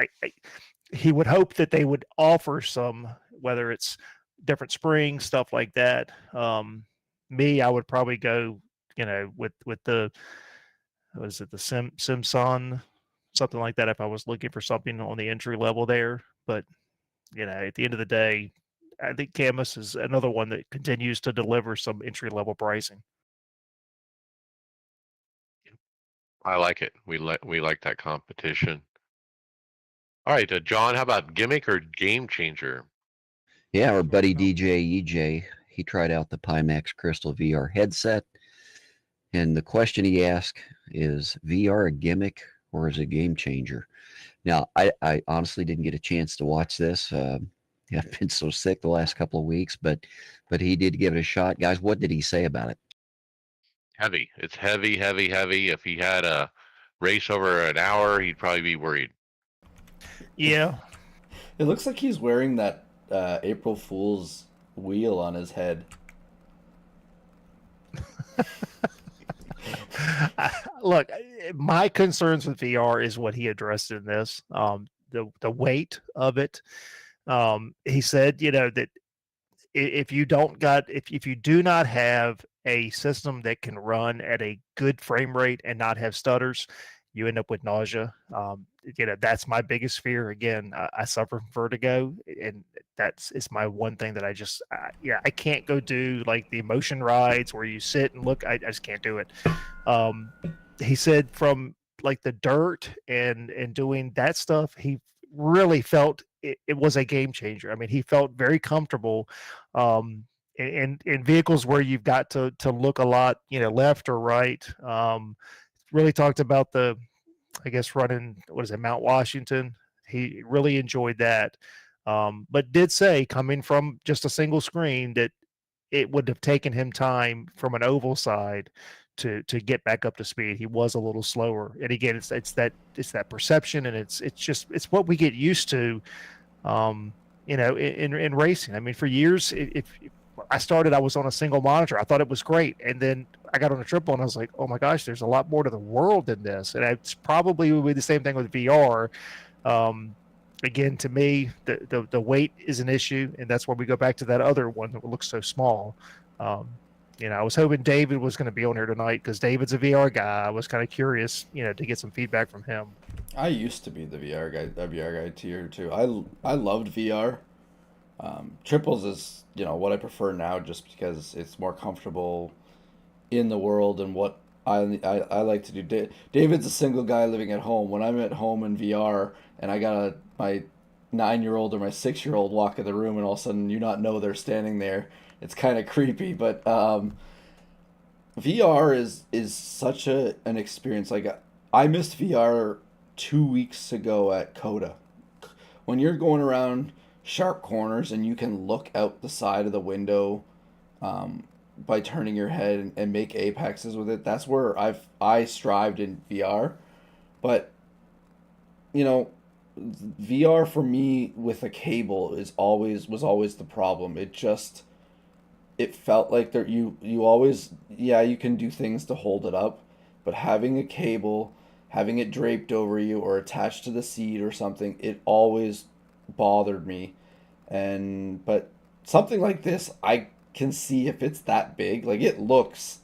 He would hope that they would offer some, whether it's different springs, stuff like that. I would probably go, with the what is it, the Simson, something like that. If I was looking for something on the entry level there, but at the end of the day, I think Camus is another one that continues to deliver some entry level pricing. I like it. We like that competition. All right, John, how about gimmick or game changer? Yeah, our buddy DJ EJ, he tried out the Pimax Crystal VR headset. And the question he asked is VR a gimmick or is it a game changer? Now, I honestly didn't get a chance to watch this. I've been so sick the last couple of weeks, but he did give it a shot. Guys, what did he say about it? Heavy. It's heavy, heavy, heavy. If he had a race over an hour, he'd probably be worried. Yeah. It looks like he's wearing that April Fool's wheel on his head. Look, my concerns with VR is what he addressed in this. The weight of it. He said, that if you do not have a system that can run at a good frame rate and not have stutters, you end up with nausea. That's my biggest fear. Again, I suffer from vertigo, and it's my one thing that I can't go do like the emotion rides where you sit and look. I just can't do it. He said from like the dirt and doing that stuff, he really felt it was a game changer. I mean, he felt very comfortable in vehicles where you've got to look a lot, left or right. Really talked about I guess running, what is it, Mount Washington. He really enjoyed that, but did say coming from just a single screen that it would have taken him time from an oval side to get back up to speed. He was a little slower, and again, it's that perception, and it's what we get used to, in racing. I mean, for years, if I started, I was on a single monitor. I thought it was great, and then I got on a triple, and I was like, oh my gosh, there's a lot more to the world than this, and it's probably would be the same thing with VR. Again, to me, the weight is an issue, and that's where we go back to that other one that looks so small. I was hoping David was going to be on here tonight because David's a VR guy. I was kind of curious, to get some feedback from him. I used to be the VR guy tier too. I loved VR. Triples is what I prefer now, just because it's more comfortable in the world and what I like to do. David's a single guy living at home. When I'm at home in VR and I got my 9-year-old or my 6-year-old walk in the room, and all of a sudden you not know they're standing there, it's kind of creepy. But VR is such an experience. Like, I missed VR 2 weeks ago at Coda. When you're going around sharp corners and you can look out the side of the window, by turning your head and make apexes with it, that's where I strived in VR. But VR for me with a cable was always the problem. It felt like you always, yeah, you can do things to hold it up, but having a cable, having it draped over you or attached to the seat or something, it always bothered me. But something like this, can see if it's that big. Like it looks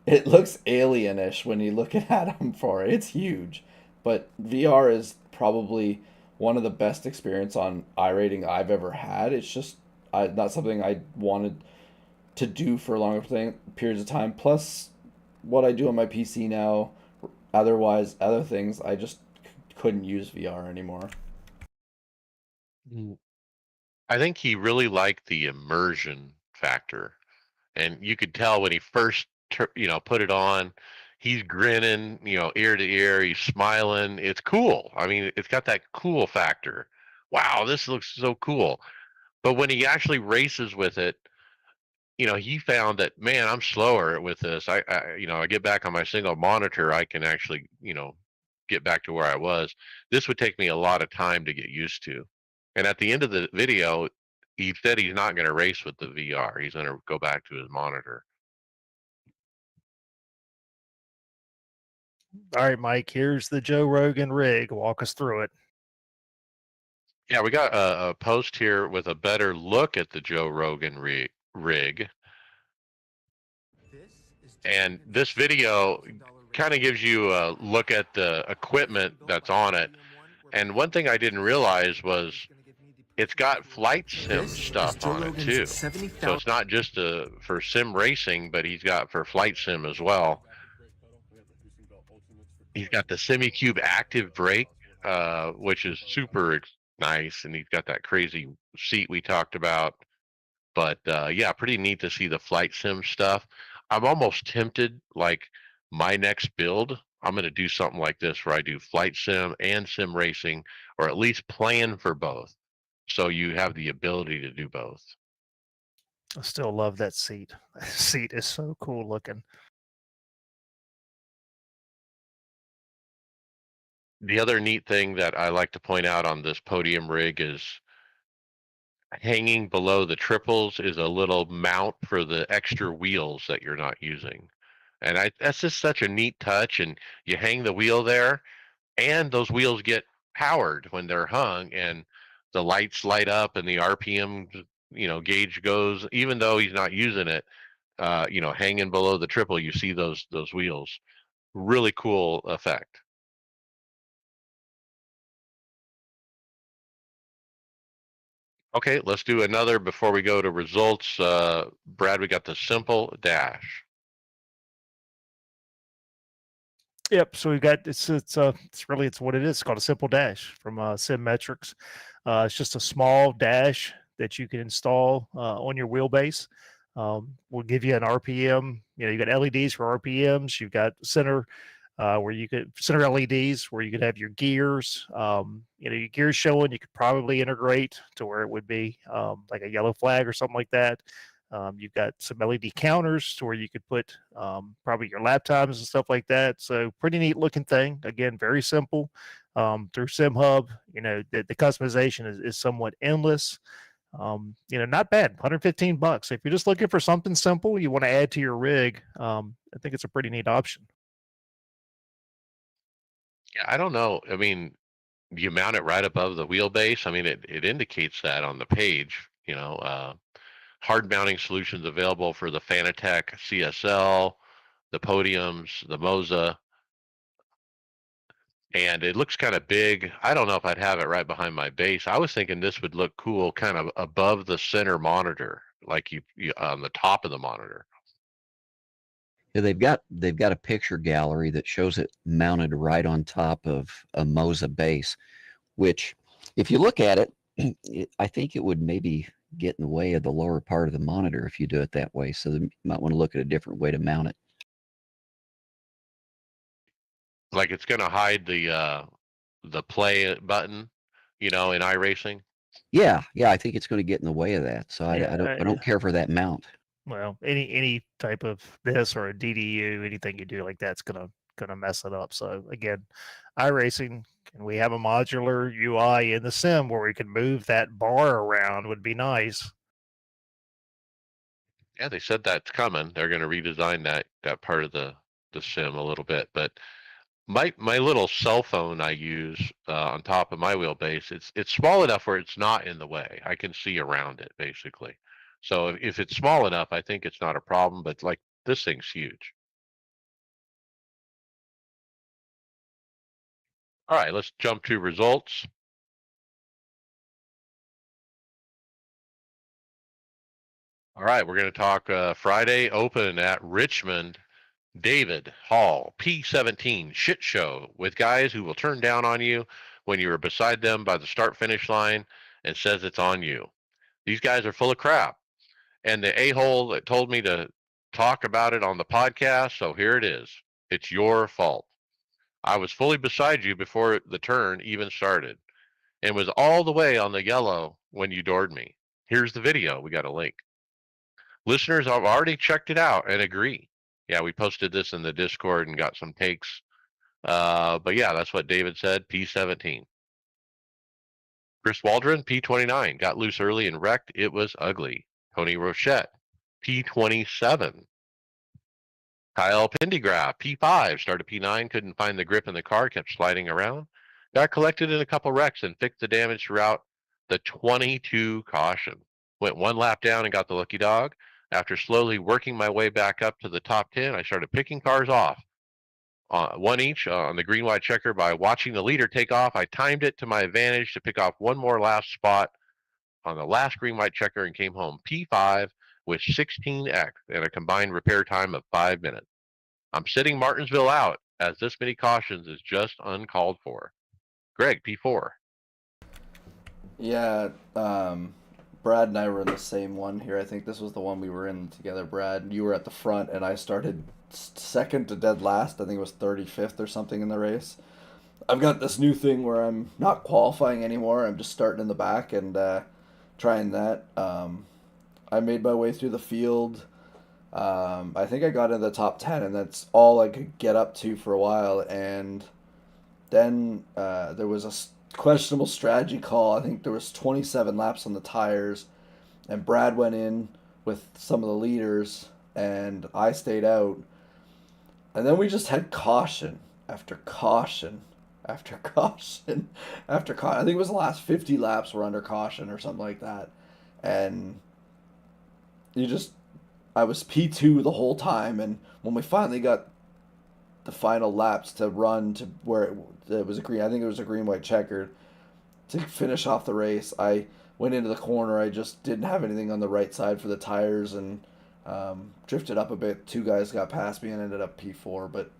alienish when you look at them for it. It's huge, but VR is probably one of the best experience on iRating I've ever had. It's just not something I wanted to do for longer periods of time. Plus, what I do on my PC now, otherwise other things, I just couldn't use VR anymore. Mm. I think he really liked the immersion factor, and you could tell when he first put it on, he's grinning, ear to ear, he's smiling. It's cool. I mean, it's got that cool factor. Wow, this looks so cool. But when he actually races with it, he found that, man, I'm slower with this. I get back on my single monitor, I can actually, get back to where I was. This would take me a lot of time to get used to. And at the end of the video, he said he's not going to race with the VR. He's going to go back to his monitor. All right, Mike, here's the Joe Rogan rig. Walk us through it. Yeah, we got a post here with a better look at the Joe Rogan rig. And this video kind of gives you a look at the equipment that's on it. And one thing I didn't realize was it's got flight sim stuff on it too. So it's not just for sim racing, but he's got for flight sim as well. He's got the SemiCube active brake, which is super nice, and he's got that crazy seat we talked about. But yeah, pretty neat to see the flight sim stuff. I'm almost tempted, like my next build, I'm going to do something like this where I do flight sim and sim racing, or at least plan for both. So you have the ability to do both. I still love that seat. That seat is so cool looking. The other neat thing that I like to point out on this podium rig is hanging below the triples is a little mount for the extra wheels that you're not using. And that's just such a neat touch. And you hang the wheel there, and those wheels get powered when they're hung, and the lights light up, and the RPM gauge goes. Even though he's not using it, hanging below the triple, you see those wheels. Really cool effect. Okay, let's do another before we go to results. Brad, we got the simple dash. Yep. So we got it's really it's what it is. It's called a simple dash from Simmetrics. It's just a small dash that you can install on your wheelbase. We'll give you an RPM. You got LEDs for RPMs. You've got center where you could center LEDs where you could have your gears. Your gears showing. You could probably integrate to where it would be like a yellow flag or something like that. You've got some LED counters to where you could put probably your lap times and stuff like that. So pretty neat looking thing. Again, very simple. Through SimHub, the customization is somewhat endless. Not bad. $115. If you're just looking for something simple you want to add to your rig, I think it's a pretty neat option. Yeah, I don't know. I mean, you mount it right above the wheelbase. I mean, it indicates that on the page. Hard mounting solutions available for the Fanatec CSL, the Podiums, the Moza, and it looks kind of big. I don't know if I'd have it right behind my base. I was thinking this would look cool, kind of above the center monitor, like you on the top of the monitor. Yeah, they've got a picture gallery that shows it mounted right on top of a Moza base, which, if you look at it, I think it would maybe get in the way of the lower part of the monitor if you do it that way. So you might want to look at a different way to mount it. Like it's going to hide the play button, in iRacing. Yeah, I think it's going to get in the way of that. So I Yeah, don't care for that mount. well, any type of this or a DDU, anything you do like that's gonna mess it up. So again, iRacing, can we have a modular UI in the sim where we can move that bar around? Would be nice. Yeah, they said that's coming. They're going to redesign that part of the sim a little bit, but my little cell phone I use on top of my wheelbase, it's small enough where it's not in the way. I can see around it basically. So if it's small enough, I think it's not a problem. But like this thing's huge. All right, let's jump to results. All right, we're going to talk Friday Open at Richmond. David Hall, P17 shit show with guys who will turn down on you when you are beside them by the start finish line and says it's on you. These guys are full of crap. And the a-hole that told me to talk about it on the podcast, so here it is. It's your fault. I was fully beside you before the turn even started and was all the way on the yellow when you doored me. Here's the video. We got a link. Listeners have already checked it out and agree. Yeah, we posted this in the Discord and got some takes. But yeah, that's what David said. P17. Chris Waldron, P29, got loose early and wrecked. It was ugly. Tony Rochette, P27. Kyle Pendegraph, P5, started P9, couldn't find the grip in the car, kept sliding around. Got collected in a couple wrecks and fixed the damage throughout the 22 caution. Went one lap down and got the lucky dog. After slowly working my way back up to the top 10, I started picking cars off. One each on the green white checker. By watching the leader take off, I timed it to my advantage to pick off one more last spot on the last green white checker and came home P5 with 16x and a combined repair time of 5 minutes. I'm sitting Martinsville out as this many cautions is just uncalled for. Greg, P4. Yeah, Brad and I were in the same one here. I think this was the one we were in together, Brad. You were at the front, and I started second to dead last. I think it was 35th or something in the race. I've got this new thing where I'm not qualifying anymore. I'm just starting in the back and trying that. I made my way through the field. I think I got in the top 10, and that's all I could get up to for a while. And then there was a questionable strategy call. I think there was 27 laps on the tires, and Brad went in with some of the leaders, and I stayed out. And then we just had caution after caution after caution after caution. I think it was the last 50 laps were under caution or something like that. And you just, I was P2 the whole time. And when we finally got the final laps to run to where it was a green, I think it was a green white checkered to finish off the race, I went into the corner. I just didn't have anything on the right side for the tires and drifted up a bit. Two guys got past me and ended up P4, but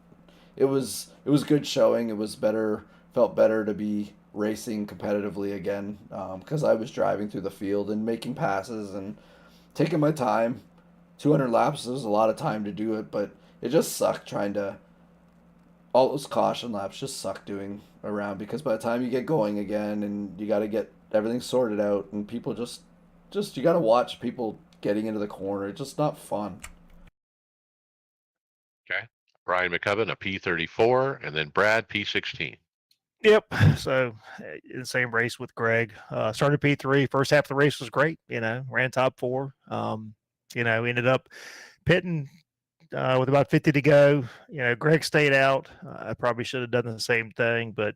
it was good showing. It was better, felt better to be racing competitively again because I was driving through the field and making passes and taking my time. 200 laps was a lot of time to do it, but it just sucked trying to. All those caution laps just suck doing around because by the time you get going again and you got to get everything sorted out and people just you got to watch people getting into the corner. It's just not fun. Okay. Brian McCubbin, a P34, and then Brad, P16. Yep. So in the same race with Greg, started P3. First half of the race was great. Ran top four. Ended up pitting with about 50 to go. Greg stayed out. I probably should have done the same thing, but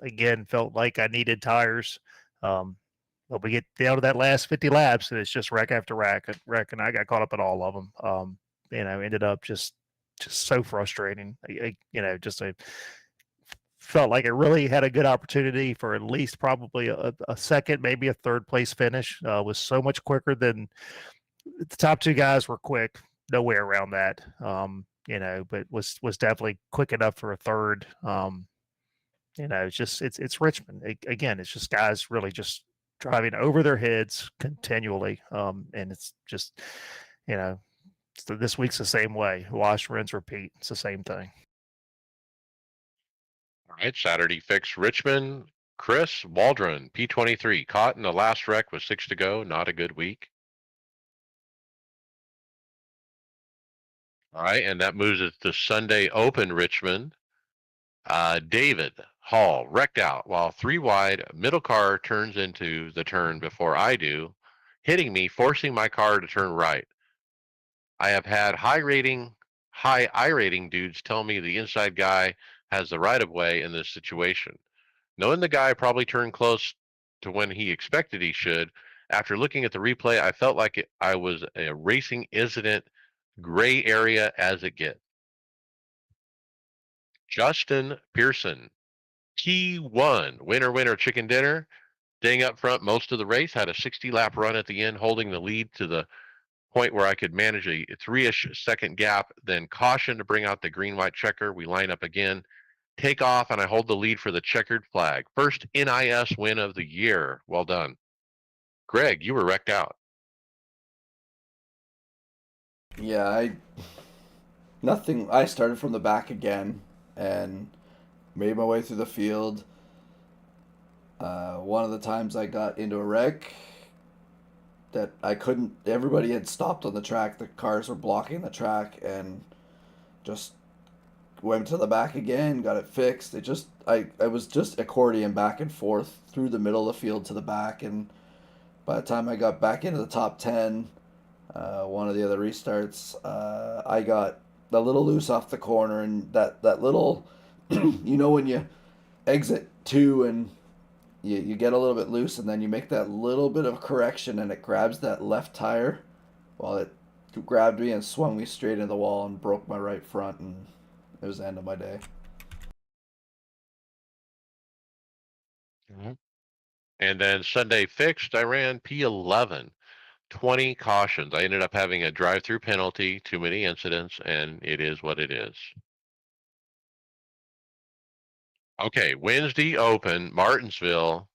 again, felt like I needed tires. But we get down to that last 50 laps, and it's just wreck after wreck, and I got caught up in all of them. Ended up just so frustrating. Just felt like it really had a good opportunity for at least probably a second, maybe a third place finish. Was so much quicker than the top two guys were quick. No way around that. But was definitely quick enough for a third. It's Richmond. Again, it's just guys really just driving over their heads continually. And it's just, this week's the same way. Wash, rinse, repeat. It's the same thing. All right, Saturday fix Richmond. Chris Waldron, P23, caught in the last wreck with 6 to go. Not a good week. All right, and that moves us to Sunday Open Richmond. David Hall wrecked out while 3 wide, middle car turns into the turn before I do, hitting me, forcing my car to turn right. I have had high I rating dudes tell me the inside guy has the right of way in this situation. Knowing the guy probably turned close to when he expected he should, After looking at the replay, I felt like I was a racing incident gray area as it gets. Justin Pearson, P1, winner, winner, chicken dinner. Staying up front most of the race, had a 60-lap run at the end, holding the lead to the point where I could manage a 3-ish second gap, then caution to bring out the green-white checker. We line up again, take off, and I hold the lead for the checkered flag. First NIS win of the year. Well done. Greg, you were wrecked out. Yeah, nothing. I started from the back again and made my way through the field. One of the times I got into a wreck that I couldn't. Everybody had stopped on the track. The cars were blocking the track, and just went to the back again. Got it fixed. I was just accordion back and forth through the middle of the field to the back, and by the time I got back into the top 10, one of the other restarts, I got a little loose off the corner, and that little, when you exit two and you get a little bit loose, and then you make that little bit of correction, and it grabs that left tire. Well, it grabbed me and swung me straight into the wall and broke my right front, and it was the end of my day. Mm-hmm. And then Sunday fixed, I ran P11, 20 cautions. I ended up having a drive-through penalty, too many incidents, and it is what it is. Okay, Wednesday Open, Martinsville,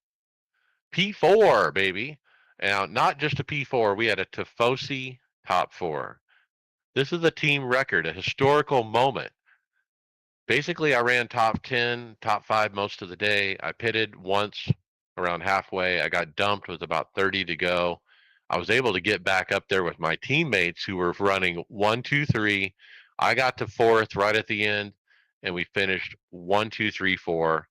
P4, baby. Now, not just a P4, we had a Tifosi top 4. This is a team record, a historical moment. Basically, I ran top 10, top 5 most of the day. I pitted once around halfway. I got dumped with about 30 to go. I was able to get back up there with my teammates who were running 1, 2, 3. I got to 4th right at the end, and we finished 1, 2, 3, 4.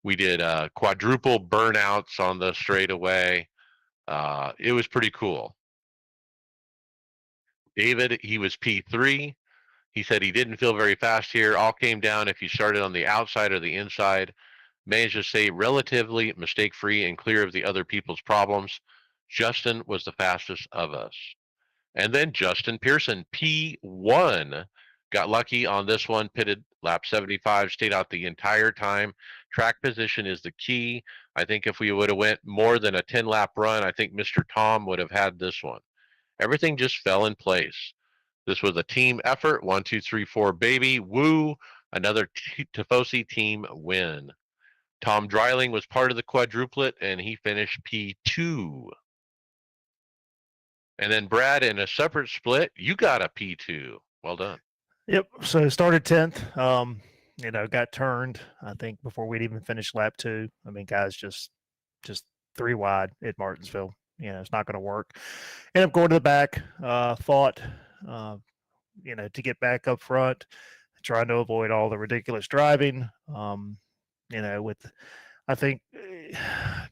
We did quadruple burnouts on the straightaway. It was pretty cool. David, he was P3. He said he didn't feel very fast here. All came down if you started on the outside or the inside. Managed to stay relatively mistake-free and clear of the other people's problems. Justin was the fastest of us. And then Justin Pearson, P1, got lucky on this one, pitted lap 75, stayed out the entire time. Track position is the key. I think if we would have went more than a 10-lap run, I think Mr. Tom would have had this one. Everything just fell in place. This was a team effort. 1, 2, 3, 4, baby. Woo. Another Tifosi team win. Tom Dreiling was part of the quadruplet, and he finished P2. And then Brad, in a separate split, you got a P2. Well done. Yep. So started 10th. Got turned, I think, before we'd even finished lap 2. I mean, guys just 3 wide at Martinsville. It's not going to work. Ended up going to the back, fought, to get back up front, trying to avoid all the ridiculous driving. I think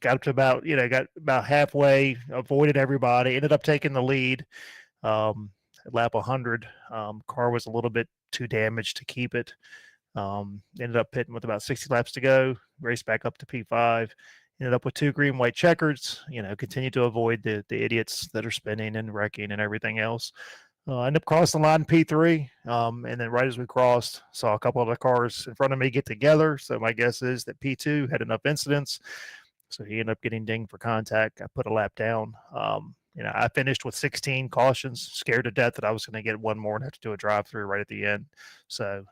got up to got about halfway, avoided everybody, ended up taking the lead. At lap 100, car was a little bit too damaged to keep it. Ended up pitting with about 60 laps to go, raced back up to P5, ended up with 2 green white checkers, continued to avoid the idiots that are spinning and wrecking and everything else. Ended up crossing the line P3, and then right as we crossed, saw a couple of the cars in front of me get together. So my guess is that P2 had enough incidents, so he ended up getting dinged for contact. I put a lap down. I finished with 16 cautions, scared to death that I was going to get one more and have to do a drive-through right at the end. So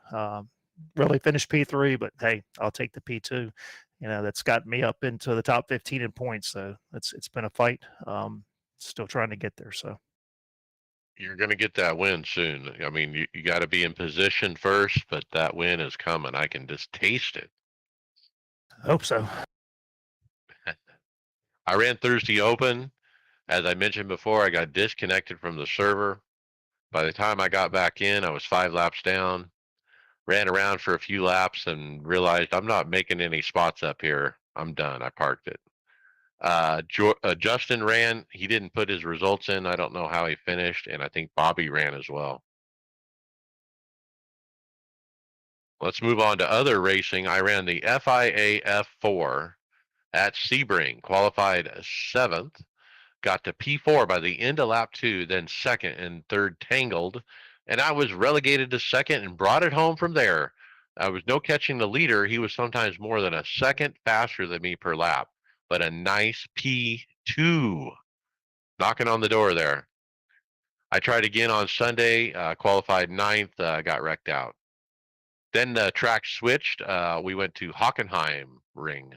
really finished P3, but hey, I'll take the P2. That's got me up into the top 15 in points. So it's been a fight. Still trying to get there. So. You're going to get that win soon. I mean, you got to be in position first, but that win is coming. I can just taste it. I hope so. I ran Thursday Open. As I mentioned before, I got disconnected from the server. By the time I got back in, I was 5 laps down. Ran around for a few laps and realized I'm not making any spots up here. I'm done. I parked it. Justin ran. He didn't put his results in. I don't know how he finished, and I think Bobby ran as well. Let's move on to other racing. I ran the FIA F4 at Sebring, qualified 7th. got to P4 by the end of lap 2, then second and third tangled, and I was relegated to second and brought it home from there. I was no catching the leader. He was sometimes more than a second faster than me per lap, but a nice P2 knocking on the door there. I tried again on Sunday, qualified ninth, got wrecked out. Then the track switched. We went to Hockenheim Ring.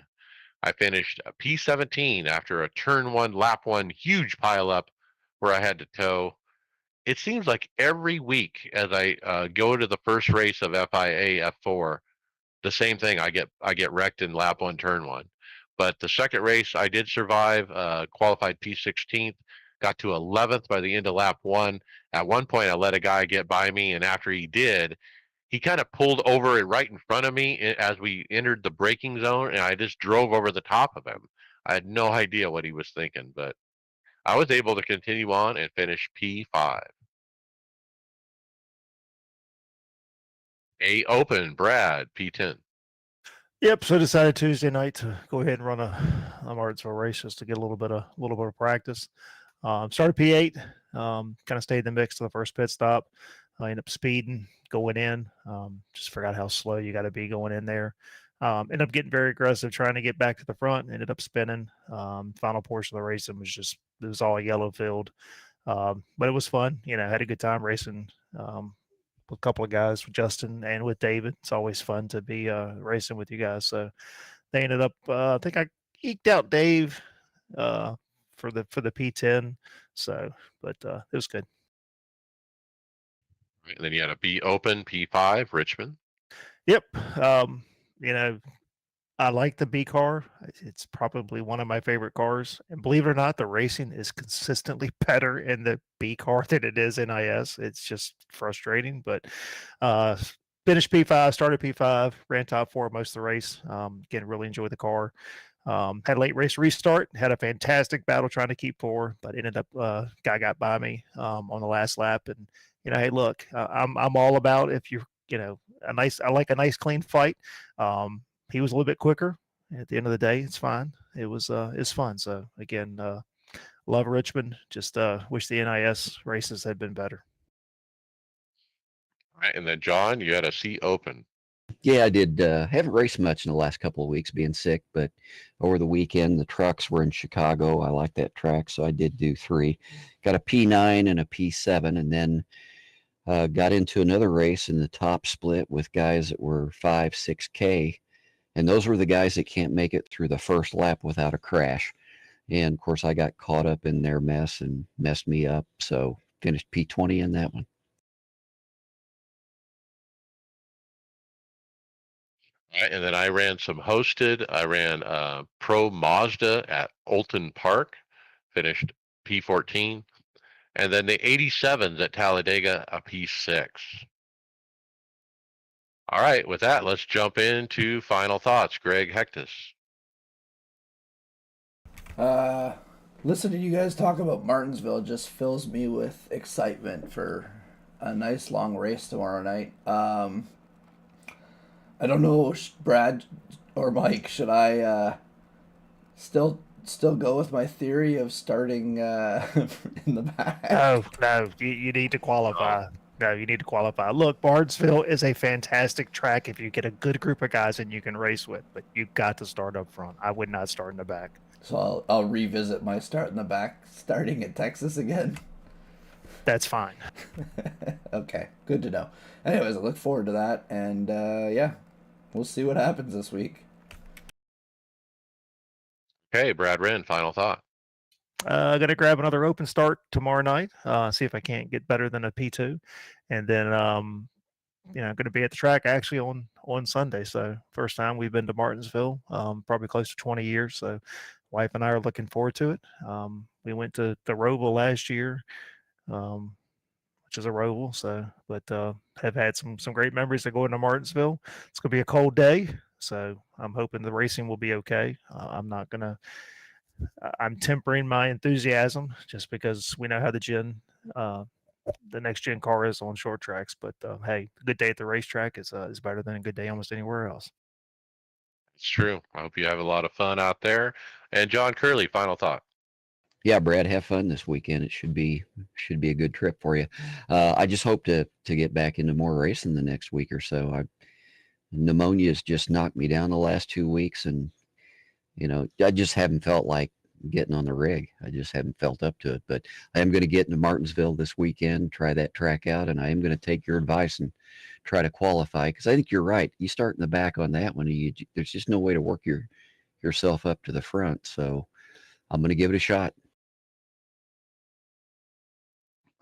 I finished P17 after a turn one, lap one, huge pileup where I had to tow. It seems like every week as I go to the first race of FIA F4, the same thing. I get wrecked in lap one, turn one. But the second race, I did survive. Qualified P16th, got to 11th by the end of lap one. At one point, I let a guy get by me, and after he did, he kind of pulled over right in front of me as we entered the braking zone, and I just drove over the top of him. I had no idea what he was thinking, but I was able to continue on and finish P5. A Open, Brad, P10. Yep. So decided Tuesday night to go ahead and run a Martinsville race just to get a little bit of practice. Started P8. Kind of stayed in the mix to the first pit stop. I ended up speeding going in. Just forgot how slow you got to be going in there. Ended up getting very aggressive trying to get back to the front. Ended up spinning. Final portion of the racing it was all yellow field. But it was fun. Had a good time racing. With a couple of guys, with Justin and with David. It's always fun to be racing with you guys. So they ended up. I think I eked out Dave for the P10. So, but it was good. And then you had a B Open, P5, Richmond. Yep. You know, I like the B car. It's probably one of my favorite cars. And believe it or not, the racing is consistently better in the B car than it is in IS. It's just frustrating. But uh, finished P5, started P5, ran top four most of the race. Again, really enjoyed the car. Had a late race restart, had a fantastic battle trying to keep four, but ended up guy got by me on the last lap. And hey, look, I'm all about if you're I like a nice clean fight. He was a little bit quicker. At the end of the day, it's fine. It's fun. So again, love Richmond. Just wish the NIS races had been better. All right, and then John, you had a C Open. Yeah, I did. Haven't raced much in the last couple of weeks being sick, but over the weekend, the trucks were in Chicago. I like that track, so I did do 3. Got a P9 and a P7, and then got into another race in the top split with guys that were 5, 6K. And those were the guys that can't make it through the first lap without a crash. And of course, I got caught up in their mess and messed me up. So finished P20 in that one. All right, and then I ran some hosted. I ran Pro Mazda at Olton Park, finished P14. And then the 87s at Talladega, a P6. All right, with that, let's jump into final thoughts. Greg Hectus. Listening to you guys talk about Martinsville just fills me with excitement for a nice long race tomorrow night. I don't know, Brad or Mike, should I still go with my theory of starting in the back? No, you need to qualify. No, you need to qualify. Look, Bardsville is a fantastic track if you get a good group of guys and you can race with, but you've got to start up front. I would not start in the back. So I'll revisit my start in the back, starting at Texas again. That's fine. Okay, good to know. Anyways, I look forward to that, and yeah, we'll see what happens this week. Okay, Brad Wren, final thought. Gonna grab another open start tomorrow night. See if I can't get better than a P2, and then going to be at the track actually on Sunday. So first time we've been to Martinsville, probably close to 20 years. So wife and I are looking forward to it. We went to the Roval last year, which is a Roval. So, but have had some great memories of going to Martinsville. It's going to be a cold day, so I'm hoping the racing will be okay. I'm tempering my enthusiasm just because we know how the next gen car is on short tracks. But hey, a good day at the racetrack is better than a good day almost anywhere else. It's true. I hope you have a lot of fun out there. And John Curley, final thought. Yeah, Brad, have fun this weekend. It should be a good trip for you. I just hope to get back into more racing the next week or so. Pneumonia's just knocked me down the last 2 weeks, and I just haven't felt like getting on the rig. I just haven't felt up to it. But I am going to get into Martinsville this weekend, try that track out, and I am going to take your advice and try to qualify, because I think you're right. You start in the back on that one, there's just no way to work yourself up to the front. So I'm going to give it a shot.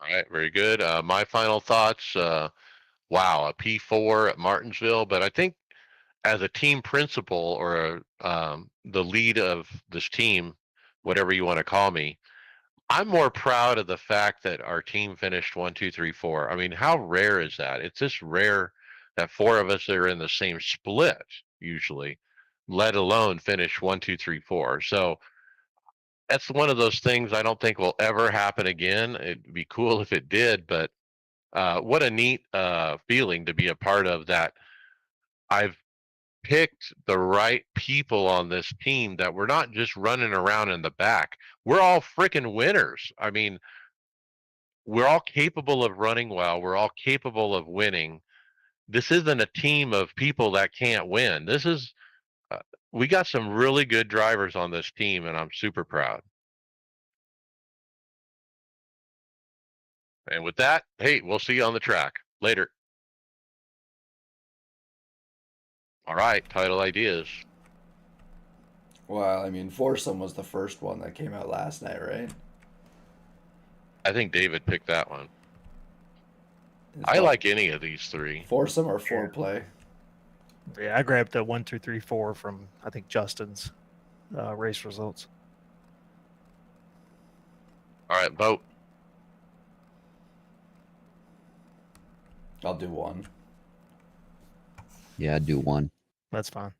All right, very good. My final thoughts. Wow, a P4 at Martinsville, but I think as a team principal or the lead of this team, whatever you want to call me, I'm more proud of the fact that our team finished 1, 2, 3, 4. I mean, how rare is that? It's just rare that four of us are in the same split usually, let alone finish 1, 2, 3, 4. So that's one of those things I don't think will ever happen again. It'd be cool if it did, but what a neat feeling to be a part of that. I've picked the right people on this team, that we're not just running around in the back. We're all freaking winners. I mean, we're all capable of running well. We're all capable of winning. This isn't a team of people that can't win. This is, uh, we got some really good drivers on this team, and I'm super proud. And with that, hey, we'll see you on the track later. All right, title ideas. Well, I mean, Foursome was the first one that came out last night, right? I think David picked that one. It's I what, like any of these three. Foursome or Foreplay? Yeah, I grabbed the 1, 2, 3, 4 from I think Justin's race results. All right, vote. I'll do one. Yeah, I'd do one. That's fine.